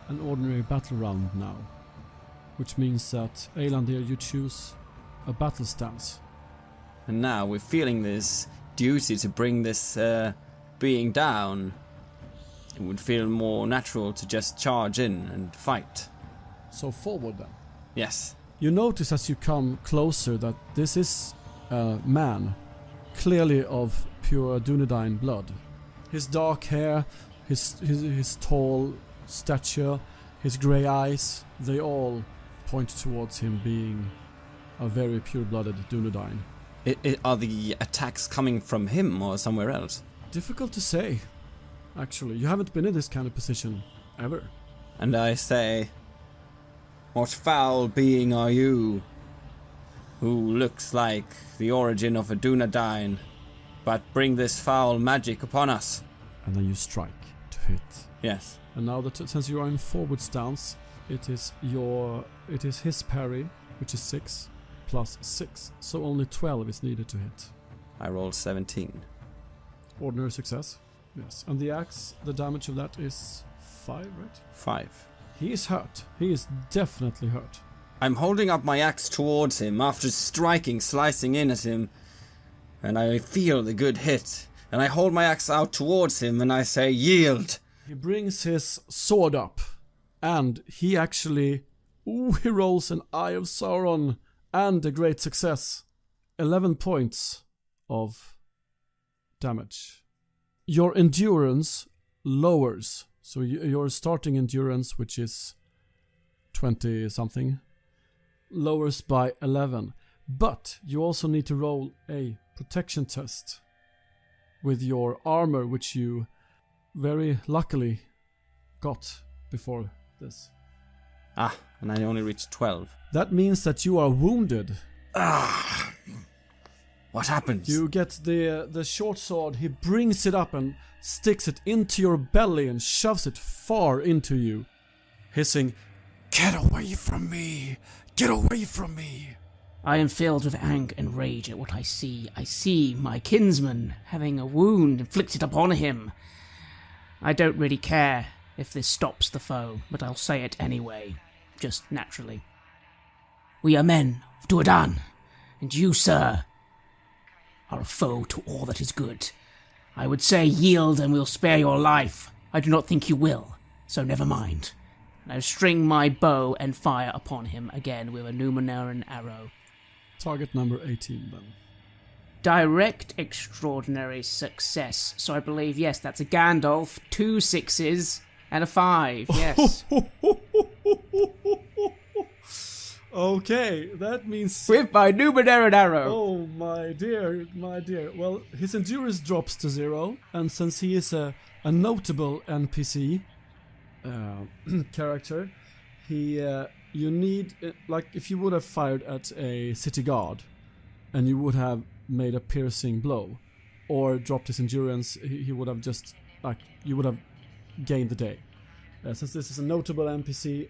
an ordinary battle round now, which means that Elandir, you choose a battle stance. And now we're feeling this duty to bring this being down. It would feel more natural to just charge in and fight. So forward then. Yes. You notice as you come closer that this is a man, clearly of pure Dunedain blood. His dark hair, his tall stature, his grey eyes, they all point towards him being a very pure-blooded Dunedain. Are the attacks coming from him or somewhere else? Difficult to say, actually. You haven't been in this kind of position ever. And I say, what foul being are you, who looks like the origin of a Dunedain, but bring this foul magic upon us? And then you strike to hit. Yes. And now that since you are in forward stance, it is his parry, which is 6 plus 6, so only 12 is needed to hit. I rolled 17. Ordinary success. Yes. And the axe, the damage of that is 5, right? 5. He is hurt. He is definitely hurt. I'm holding up my axe towards him after slicing in at him, and I feel the good hit. And I hold my axe out towards him and I say, yield! He brings his sword up, and he actually... he rolls an Eye of Sauron, and a great success. 11 points of damage. Your endurance lowers. So your starting endurance, which is 20-something, lowers by 11. But you also need to roll a protection test with your armor, which you very luckily got before this. Ah, and I only reached 12. That means that you are wounded. Ah! What happens? You get the short sword, he brings it up and sticks it into your belly and shoves it far into you, hissing, "Get away from me! Get away from me!" I am filled with anger and rage at what I see. I see my kinsman having a wound inflicted upon him. I don't really care if this stops the foe, but I'll say it anyway, just naturally. We are men of Duadan, and you, sir, are a foe to all that is good. I would say yield and we'll spare your life, I do not think you will, so never mind. And I string my bow and fire upon him again with a Numenorian arrow. Target number 18 then. Direct extraordinary success. So I believe, yes, that's a Gandalf, 2 6s, and a 5, yes. Okay, that means... With my Numenorian arrow. Oh, my dear, my dear. Well, his endurance drops to 0, and since he is a notable NPC character, you need... like, if you would have fired at a city guard, and you would have made a piercing blow, or dropped his endurance, he would have just... like, you would have gained the day. Since this is a notable NPC,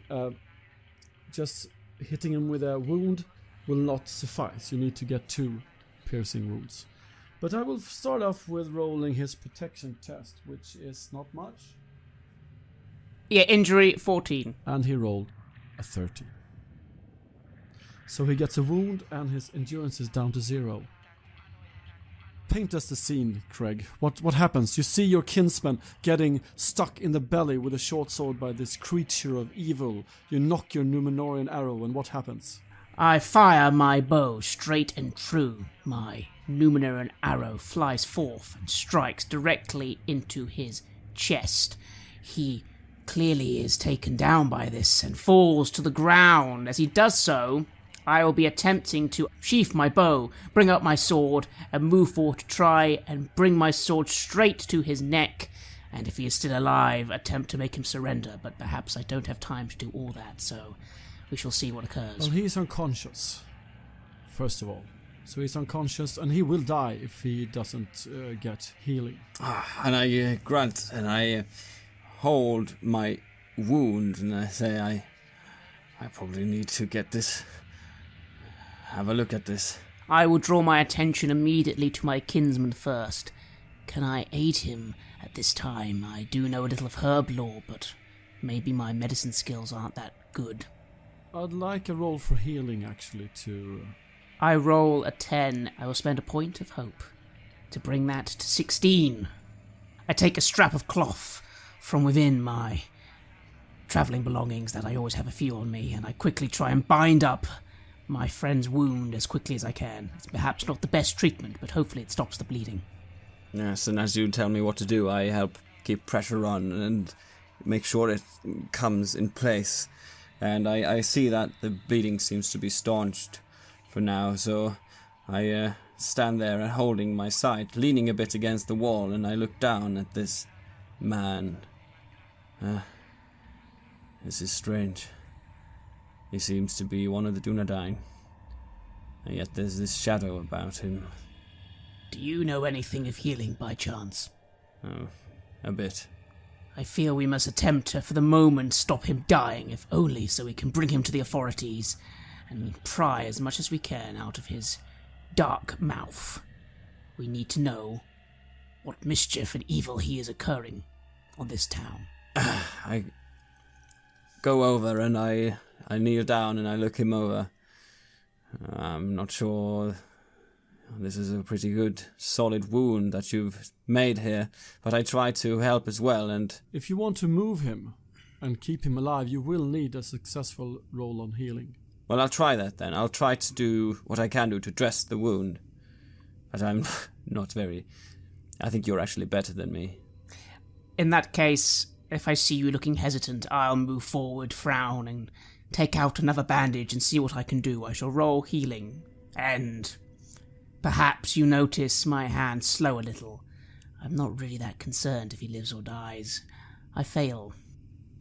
just hitting him with a wound will not suffice. You need to get 2 piercing wounds. But I will start off with rolling his protection test, which is not much. Yeah, injury 14. And he rolled a 30. So he gets a wound and his endurance is down to 0. Paint us the scene, Craig. What happens? You see your kinsman getting stuck in the belly with a short sword by this creature of evil. You knock your Numenorian arrow, and what happens? I fire my bow straight and true. My Numenorian arrow flies forth and strikes directly into his chest. He clearly is taken down by this and falls to the ground. As he does so, I will be attempting to sheath my bow, bring up my sword, and move forward to try and bring my sword straight to his neck, and if he is still alive, attempt to make him surrender, but perhaps I don't have time to do all that, so we shall see what occurs. Well, he is unconscious, first of all. So he's unconscious, and he will die if he doesn't get healing. And I grunt, and I hold my wound, and I say, I probably need to get this... have a look at this. I will draw my attention immediately to my kinsman first. Can I aid him at this time? I do know a little of herb lore, but maybe my medicine skills aren't that good. I'd like a roll for healing, actually, to... I roll a 10. I will spend a point of hope to bring that to 16. I take a strap of cloth from within my travelling belongings that I always have a few on me, and I quickly try and bind up my friend's wound as quickly as I can. It's perhaps not the best treatment, but hopefully it stops the bleeding. Yes, and as you tell me what to do, I help keep pressure on and make sure it comes in place. And I see that the bleeding seems to be staunched for now, so I stand there holding my side, leaning a bit against the wall, and I look down at this man. This is strange. He seems to be one of the Dunedain, and yet there's this shadow about him. Do you know anything of healing by chance? Oh, a bit. I feel we must attempt to, for the moment, stop him dying, if only so we can bring him to the authorities and pry as much as we can out of his dark mouth. We need to know what mischief and evil he is occurring on this town. I go over and I kneel down and I look him over. I'm not sure. This is a pretty good, solid wound that you've made here, but I try to help as well, and... If you want to move him and keep him alive, you will need a successful roll on healing. Well, I'll try that then. I'll try to do what I can do to dress the wound. But I'm not very... I think you're actually better than me. In that case, if I see you looking hesitant, I'll move forward, frown, and take out another bandage and see what I can do. I shall roll healing, and perhaps you notice my hand slow a little. I'm not really that concerned if he lives or dies. I fail.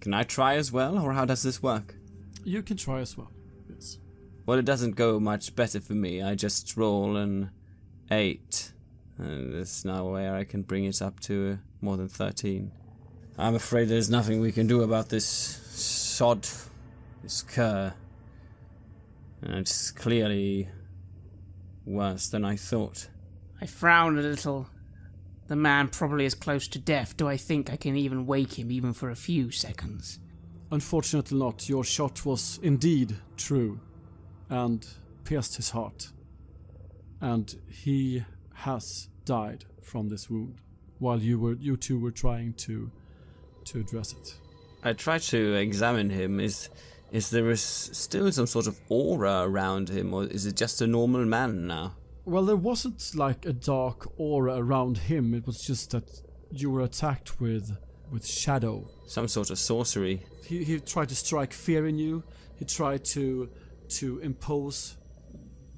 Can I try as well, or how does this work? You can try as well, yes. Well, it doesn't go much better for me. I just roll an 8. There's no way I can bring it up to more than 13. I'm afraid there's nothing we can do about this sod, this cur. And it's clearly worse than I thought. I frown a little. The man probably is close to death. Do I think I can even wake him, even for a few seconds? Unfortunately not. Your shot was indeed true and pierced his heart. And he has died from this wound while you two were trying to to address it. I try to examine him. Is there still some sort of aura around him, or is it just a normal man now? Well, there wasn't like a dark aura around him. It was just that you were attacked with shadow. Some sort of sorcery. He tried to strike fear in you. He tried to impose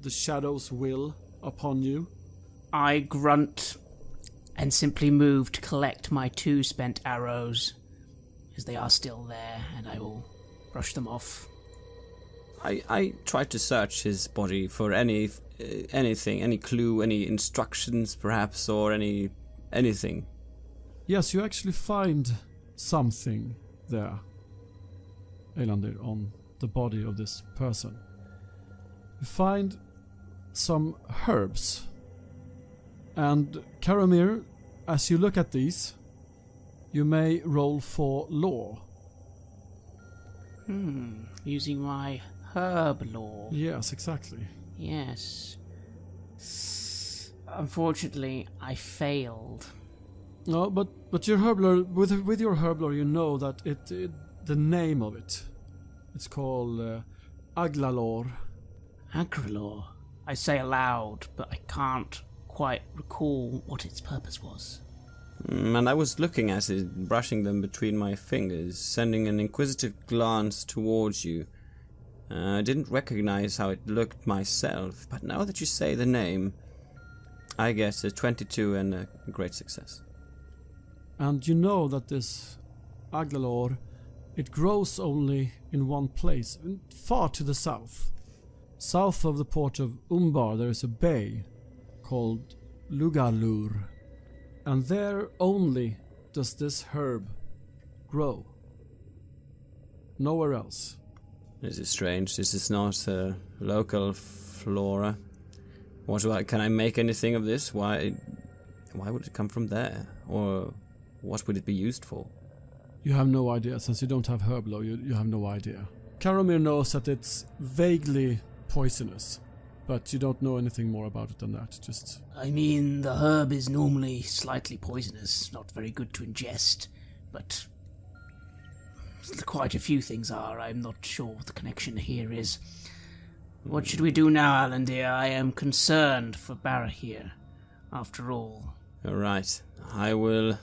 the shadow's will upon you. I grunt and simply move to collect my 2 spent arrows, as they are still there, and I will brush them off. I tried to search his body for anything, any clue, any instructions perhaps, or anything. Yes, you actually find something there, Elandir, on the body of this person. You find some herbs. And Karamir, as you look at these, you may roll for lore. Using my herb lore. Yes, exactly. Yes. Unfortunately, I failed. No, but your herb lore, with your herb lore, you know that the name of it, it's called Aglalor. Agralor. I say aloud, but I can't quite recall what its purpose was. And I was looking at it, brushing them between my fingers, sending an inquisitive glance towards you. I didn't recognize how it looked myself, but now that you say the name, I get a 22 and a great success. And you know that this Aglalor, it grows only in one place, far to the south. South of the port of Umbar there is a bay called Lugalur, and there only does this herb grow. Nowhere else. This is strange. This is not local flora. Can I make anything of this? Why would it come from there? Or what would it be used for? You have no idea. Since you don't have herb lore, you have no idea. Karamir knows that it's vaguely poisonous, but you don't know anything more about it than that. I mean, the herb is normally slightly poisonous, not very good to ingest, but quite a few things are. I'm not sure what the connection here is. What should we do now, Alan dear? I am concerned for Barra here, after all. All right. I will,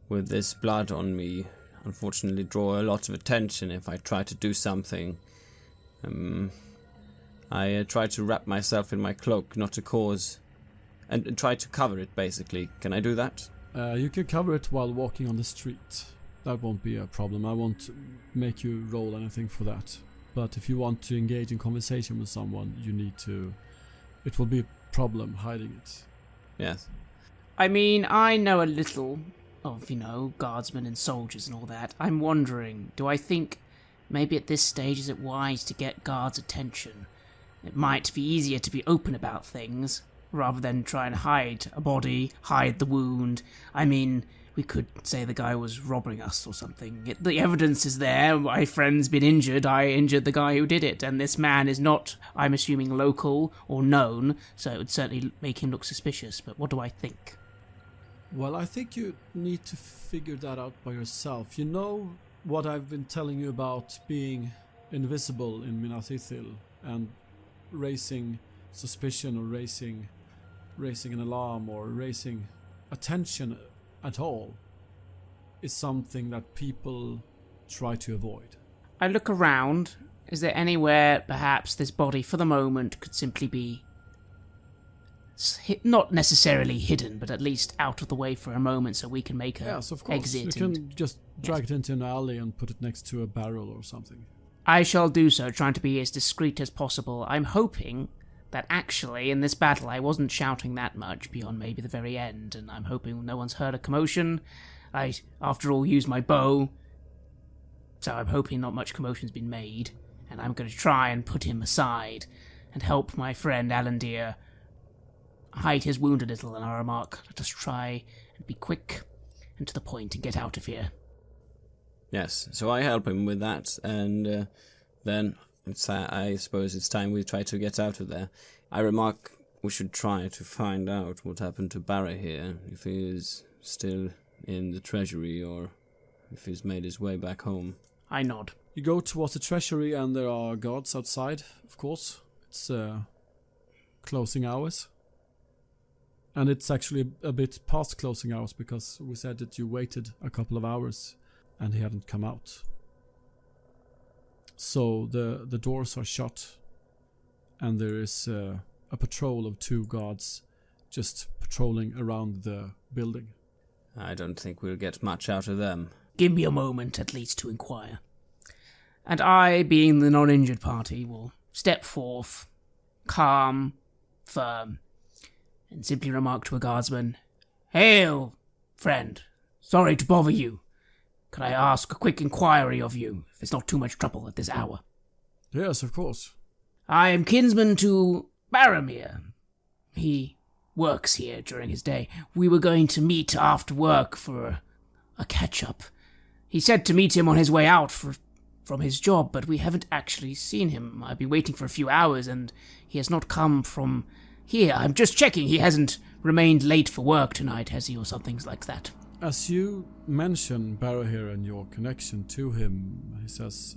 with this blood on me, unfortunately draw a lot of attention if I try to do something. I try to wrap myself in my cloak, not to cause... and try to cover it, basically. Can I do that? You can cover it while walking on the street. That won't be a problem. I won't make you roll anything for that. But if you want to engage in conversation with someone, you need to... It will be a problem hiding it. Yes. I mean, I know a little of, guardsmen and soldiers and all that. I'm wondering, do I think maybe at this stage is it wise to get guards' attention? It might be easier to be open about things, rather than try and hide a body, hide the wound. I mean, we could say the guy was robbing us or something. The evidence is there. My friend's been injured. I injured the guy who did it. And this man is not, I'm assuming, local or known, so it would certainly make him look suspicious. But what do I think? Well, I think you need to figure that out by yourself. You know what I've been telling you about being invisible in Minas Ithil and raising suspicion or raising an alarm or raising attention at all is something that people try to avoid. I look around. Is there anywhere perhaps this body for the moment could simply be not necessarily hidden, but at least out of the way for a moment so we can make a Yes, of course. exit? You can just drag it into an alley and put it next to a barrel or something. I shall do so, trying to be as discreet as possible. I'm hoping that actually in this battle I wasn't shouting that much beyond maybe the very end, and I'm hoping no one's heard a commotion. I, after all, used my bow, so I'm hoping not much commotion's been made, and I'm going to try and put him aside and help my friend Alandir hide his wound a little, and I remark, let us try and be quick and to the point and get out of here. Yes, so I help him with that, and then I suppose it's time we try to get out of there. I remark we should try to find out what happened to Barra here, if he is still in the treasury or if he's made his way back home. I nod. You go towards the treasury and there are guards outside, of course. It's closing hours. And it's actually a bit past closing hours because we said that you waited a couple of hours and he hadn't come out. So the doors are shut and there is a patrol of 2 guards just patrolling around the building. I don't think we'll get much out of them. Give me a moment at least to inquire. And I, being the non-injured party, will step forth, calm, firm, and simply remark to a guardsman, "Hail, friend. Sorry to bother you. Could I ask a quick inquiry of you, if it's not too much trouble at this hour?" Yes, of course. "I am kinsman to Boromir. He works here during his day. We were going to meet after work for a catch-up. He said to meet him on his way out from his job, but we haven't actually seen him. I've been waiting for a few hours, and he has not come from here. I'm just checking he hasn't remained late for work tonight, has he, or something like that." As you mention Boromir and your connection to him, he says,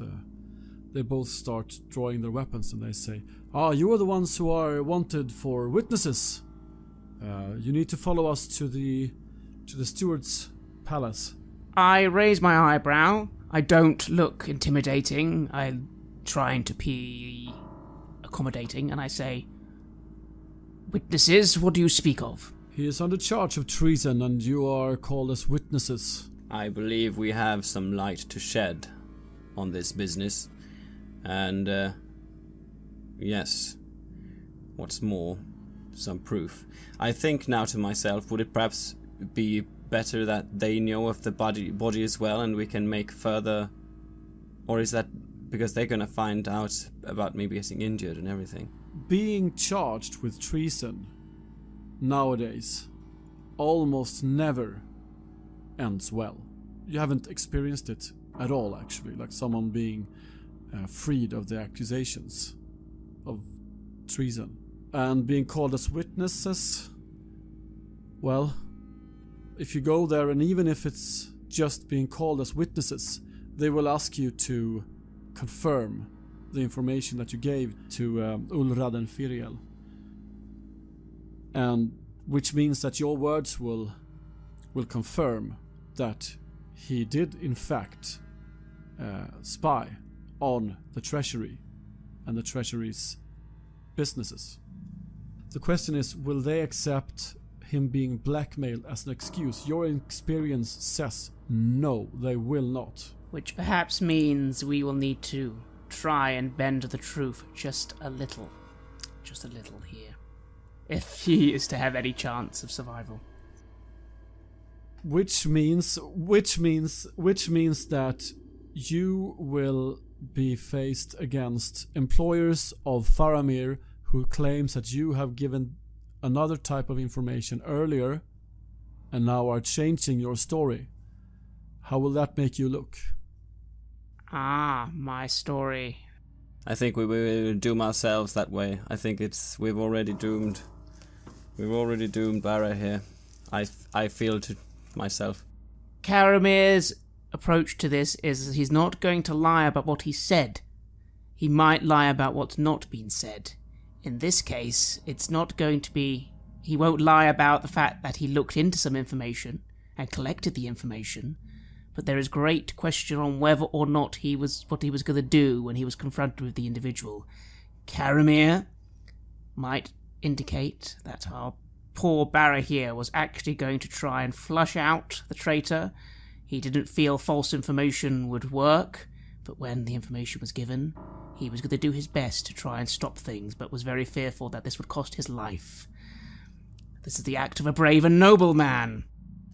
they both start drawing their weapons and they say, "You are the ones who are wanted for witnesses. You need to follow us to the steward's palace." I raise my eyebrow. I don't look intimidating. I'm trying to be accommodating, and I say, "Witnesses, what do you speak of?" "He is under charge of treason and you are called as witnesses." I believe we have some light to shed on this business. And, yes. What's more, some proof. I think now to myself, would it perhaps be better that they know of the body as well and we can make further... Or is that because they're gonna find out about me getting injured and everything? Being charged with treason nowadays almost never ends well. You haven't experienced it at all, actually, like someone being freed of the accusations of treason. And being called as witnesses, well, if you go there, and even if it's just being called as witnesses, they will ask you to confirm the information that you gave to Ulrad and Firiel. And which means that your words will confirm that he did in fact spy on the treasury and the treasury's businesses. The question is, will they accept him being blackmailed as an excuse? Your experience says no, they will not. Which perhaps means we will need to try and bend the truth just a little here, if he is to have any chance of survival. Which means that you will be faced against employers of Faramir who claims that you have given another type of information earlier and now are changing your story. How will that make you look? My story. I think we will doom ourselves that way. I think we've already doomed Barra here. I feel to myself. Caramir's approach to this is he's not going to lie about what he said. He might lie about what's not been said. In this case, it's not going to be... He won't lie about the fact that he looked into some information and collected the information, but there is great question on whether or not what he was going to do when he was confronted with the individual. Caramir might indicate that our poor Barra here was actually going to try and flush out the traitor. He didn't feel false information would work, but when the information was given, he was going to do his best to try and stop things, but was very fearful that this would cost his life. This is the act of a brave and noble man.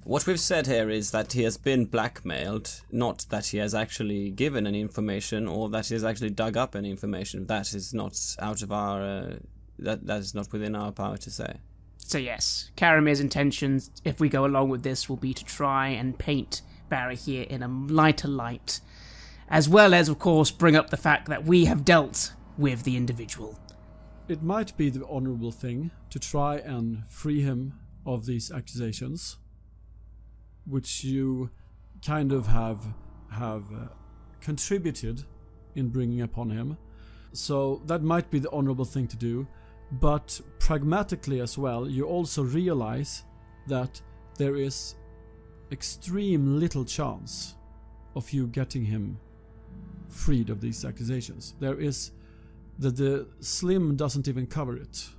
What we've said here is that he has been blackmailed, not that he has actually given any information or that he has actually dug up any information. That is not out of our... that is not within our power to say. So yes, Caramir's intentions, if we go along with this, will be to try and paint Barry here in a lighter light, as well as, of course, bring up the fact that we have dealt with the individual. It might be the honorable thing to try and free him of these accusations, which you kind of have contributed in bringing upon him. So that might be the honorable thing to do, but pragmatically as well, you also realize that there is extreme little chance of you getting him freed of these accusations. There is the slim doesn't even cover it.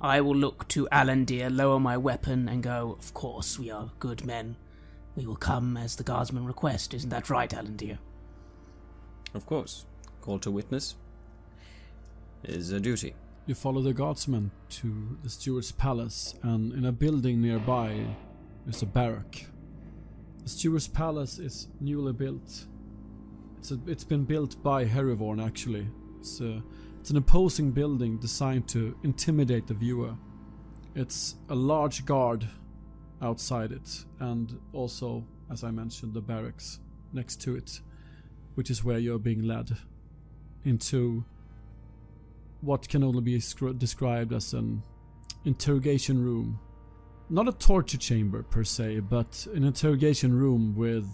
I will look to Alandir, lower my weapon, and go, of course, we are good men. We will come as the guardsmen request. Isn't that right, Alandir? Of course. Call to witness is a duty. You follow the guardsmen to the steward's palace, and in a building nearby there's a barrack. The steward's palace is newly built. It's been built by Herivorn, actually. It's an imposing building designed to intimidate the viewer. It's a large guard outside it, and also, as I mentioned, the barracks next to it, which is where you're being led into what can only be described as an interrogation room. Not a torture chamber per se, but an interrogation room with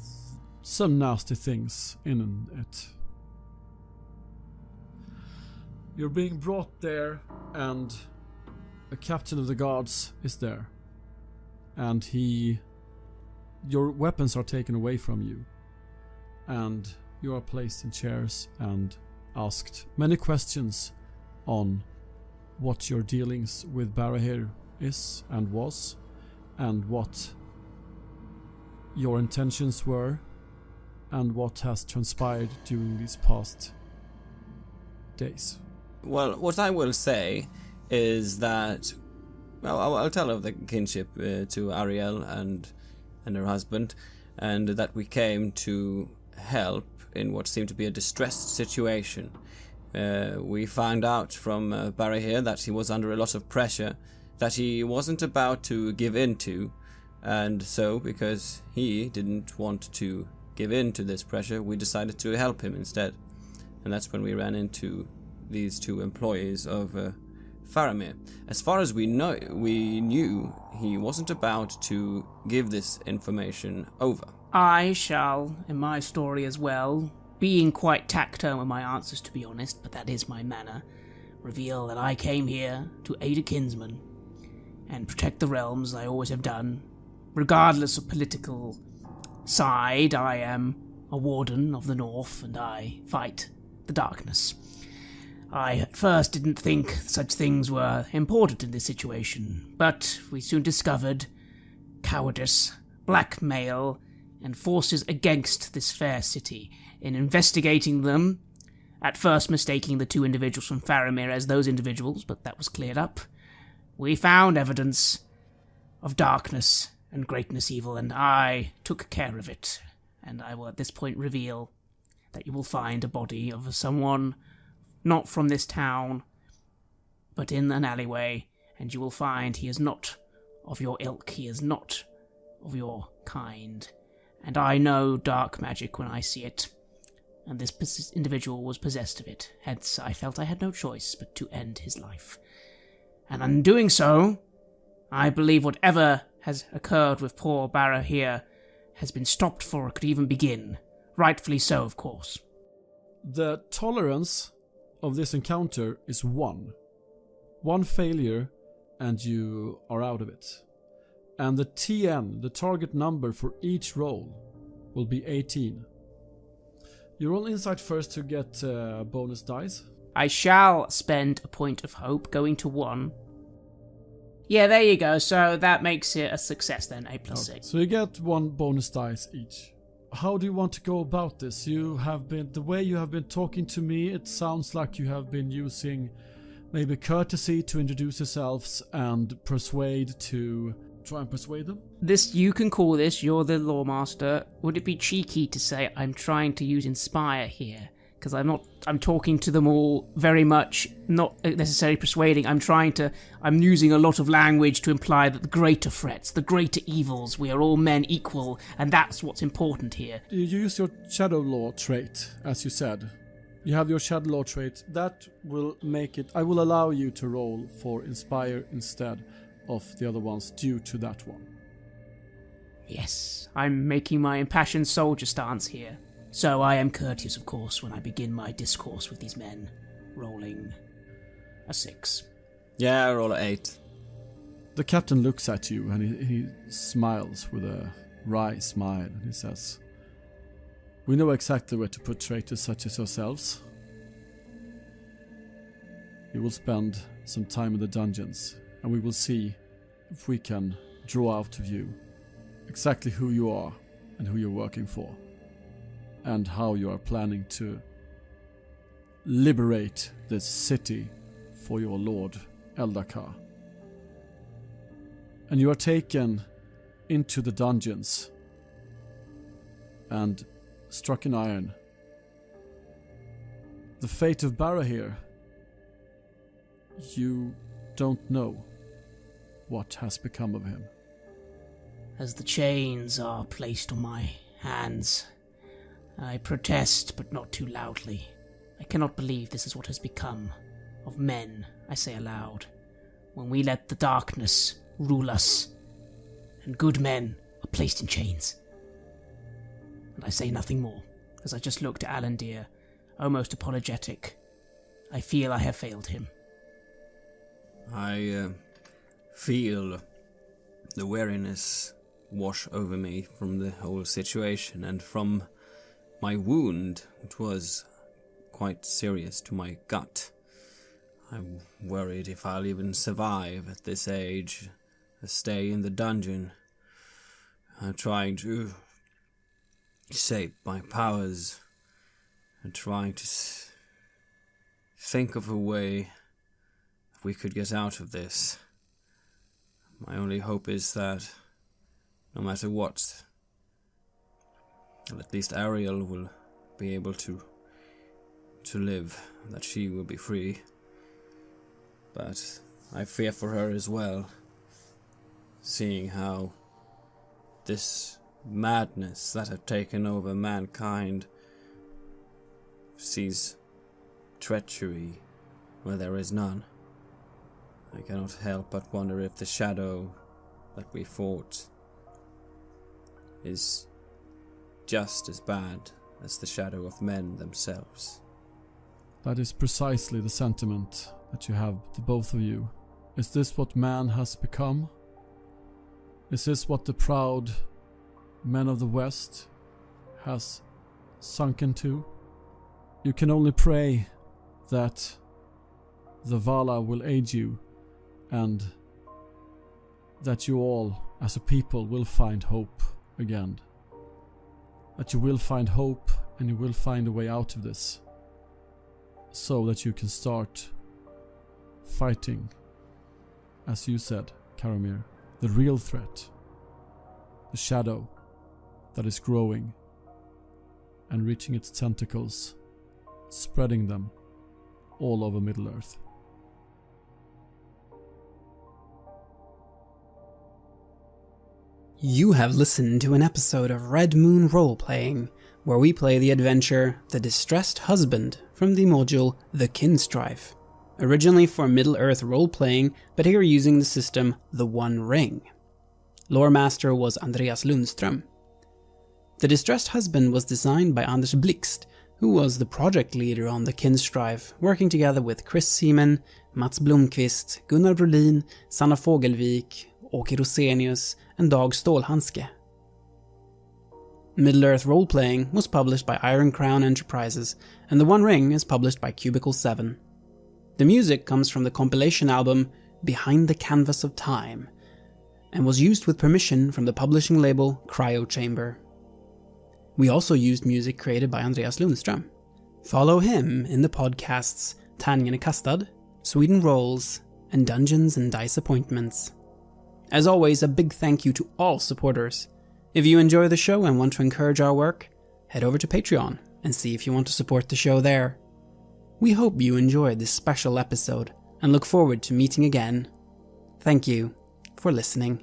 some nasty things in it. You're being brought there, and a captain of the guards is there. And your weapons are taken away from you. And you are placed in chairs and asked many questions on what your dealings with Barahir is and was, and what your intentions were, and what has transpired during these past days. Well, what I will say is that, well, I'll tell of the kinship to Ariel and her husband, and that we came to help in what seemed to be a distressed situation. We found out from Barahir that he was under a lot of pressure that he wasn't about to give in to, and so because he didn't want to give in to this pressure, we decided to help him instead. And that's when we ran into these two employees of Faramir. As far as we knew he wasn't about to give this information over. I shall, in my story as well, being quite tactile with my answers, to be honest, but that is my manner, reveal that I came here to aid a kinsman and protect the realms, I always have done. Regardless of political side, I am a warden of the North, and I fight the darkness. I at first didn't think such things were important in this situation, but we soon discovered cowardice, blackmail, and forces against this fair city. In investigating them, at first mistaking the two individuals from Faramir as those individuals, but that was cleared up, we found evidence of darkness and greatness evil, and I took care of it. And I will at this point reveal that you will find a body of someone not from this town, but in an alleyway, and you will find he is not of your ilk, he is not of your kind. And I know dark magic when I see it, and this individual was possessed of it, hence I felt I had no choice but to end his life. And in doing so, I believe whatever has occurred with poor Barahir has been stopped before it could even begin. Rightfully so, of course. The tolerance of this encounter is 1. 1 failure, and you are out of it. And the TN, the target number for each roll, will be 18. You roll insight first to get bonus dice. I shall spend a point of hope, going to 1. Yeah, there you go. So that makes it a success then, A plus 6. So you get 1 bonus dice each. How do you want to go about this? The way you have been talking to me, it sounds like you have been using maybe courtesy to introduce yourselves and persuade to try and persuade them. This, you can call this, you're the lawmaster. Would it be cheeky to say I'm trying to use inspire here? Because I'm talking to them all very much, not necessarily persuading. I'm using a lot of language to imply that the greater threats, the greater evils, we are all men equal, and that's what's important here. You use your Shadow Law trait, as you said. You have your Shadow Law trait. That will make it... I will allow you to roll for Inspire instead of the other ones due to that one. Yes, I'm making my impassioned soldier stance here. So I am courteous, of course, when I begin my discourse with these men. Rolling a 6. Yeah, I roll a 8. The captain looks at you and he smiles with a wry smile and he says, "We know exactly where to put traitors such as yourselves. You will spend some time in the dungeons and we will see if we can draw out of you exactly who you are and who you're working for and how you are planning to liberate this city for your lord Eldacar. And you are taken into the dungeons and struck in iron. The fate of Barahir, you don't know what has become of him. As the chains are placed on my hands, I protest, but not too loudly. I cannot believe this is what has become of men, I say aloud, when we let the darkness rule us, and good men are placed in chains. And I say nothing more, as I just look to Alandir, almost apologetic. I feel I have failed him. I feel the weariness wash over me from the whole situation and from my wound, which was quite serious to my gut. I'm worried if I'll even survive at this age, stay in the dungeon. I'm trying to shape my powers and trying to think of a way we could get out of this. My only hope is that no matter what, at least Ariel will be able to live, that she will be free. But I fear for her as well, seeing how this madness that have taken over mankind sees treachery where there is none. I cannot help but wonder if the shadow that we fought is just as bad as the shadow of men themselves. That is precisely the sentiment that you have, the both of you. Is this what man has become? Is this what the proud men of the West has sunk into? You can only pray that the Vala will aid you and that you all as a people will find hope again. That you will find hope and you will find a way out of this, so that you can start fighting, as you said, Karamir, the real threat, the shadow that is growing and reaching its tentacles, spreading them all over Middle-earth. You have listened to an episode of Red Moon Roleplaying, where we play the adventure The Distressed Husband from the module The Kin-strife, originally for Middle-earth roleplaying, but here using the system The One Ring. Lore master was Andreas Lundström. The Distressed Husband was designed by Anders Blixt, who was the project leader on the Kin-strife, working together with Chris Seaman, Mats Blomqvist, Gunnar Brolin, Sanna Fogelvik, Åke Rosenius, and Dag Stålhandske. Middle-earth Roleplaying was published by Iron Crown Enterprises, and The One Ring is published by Cubicle 7. The music comes from the compilation album Behind the Canvas of Time, and was used with permission from the publishing label Cryo Chamber. We also used music created by Andreas Lundström. Follow him in the podcasts Tangen Kastad, Sweden Rolls, and Dungeons and Dice Appointments. As always, a big thank you to all supporters. If you enjoy the show and want to encourage our work, head over to Patreon and see if you want to support the show there. We hope you enjoyed this special episode and look forward to meeting again. Thank you for listening.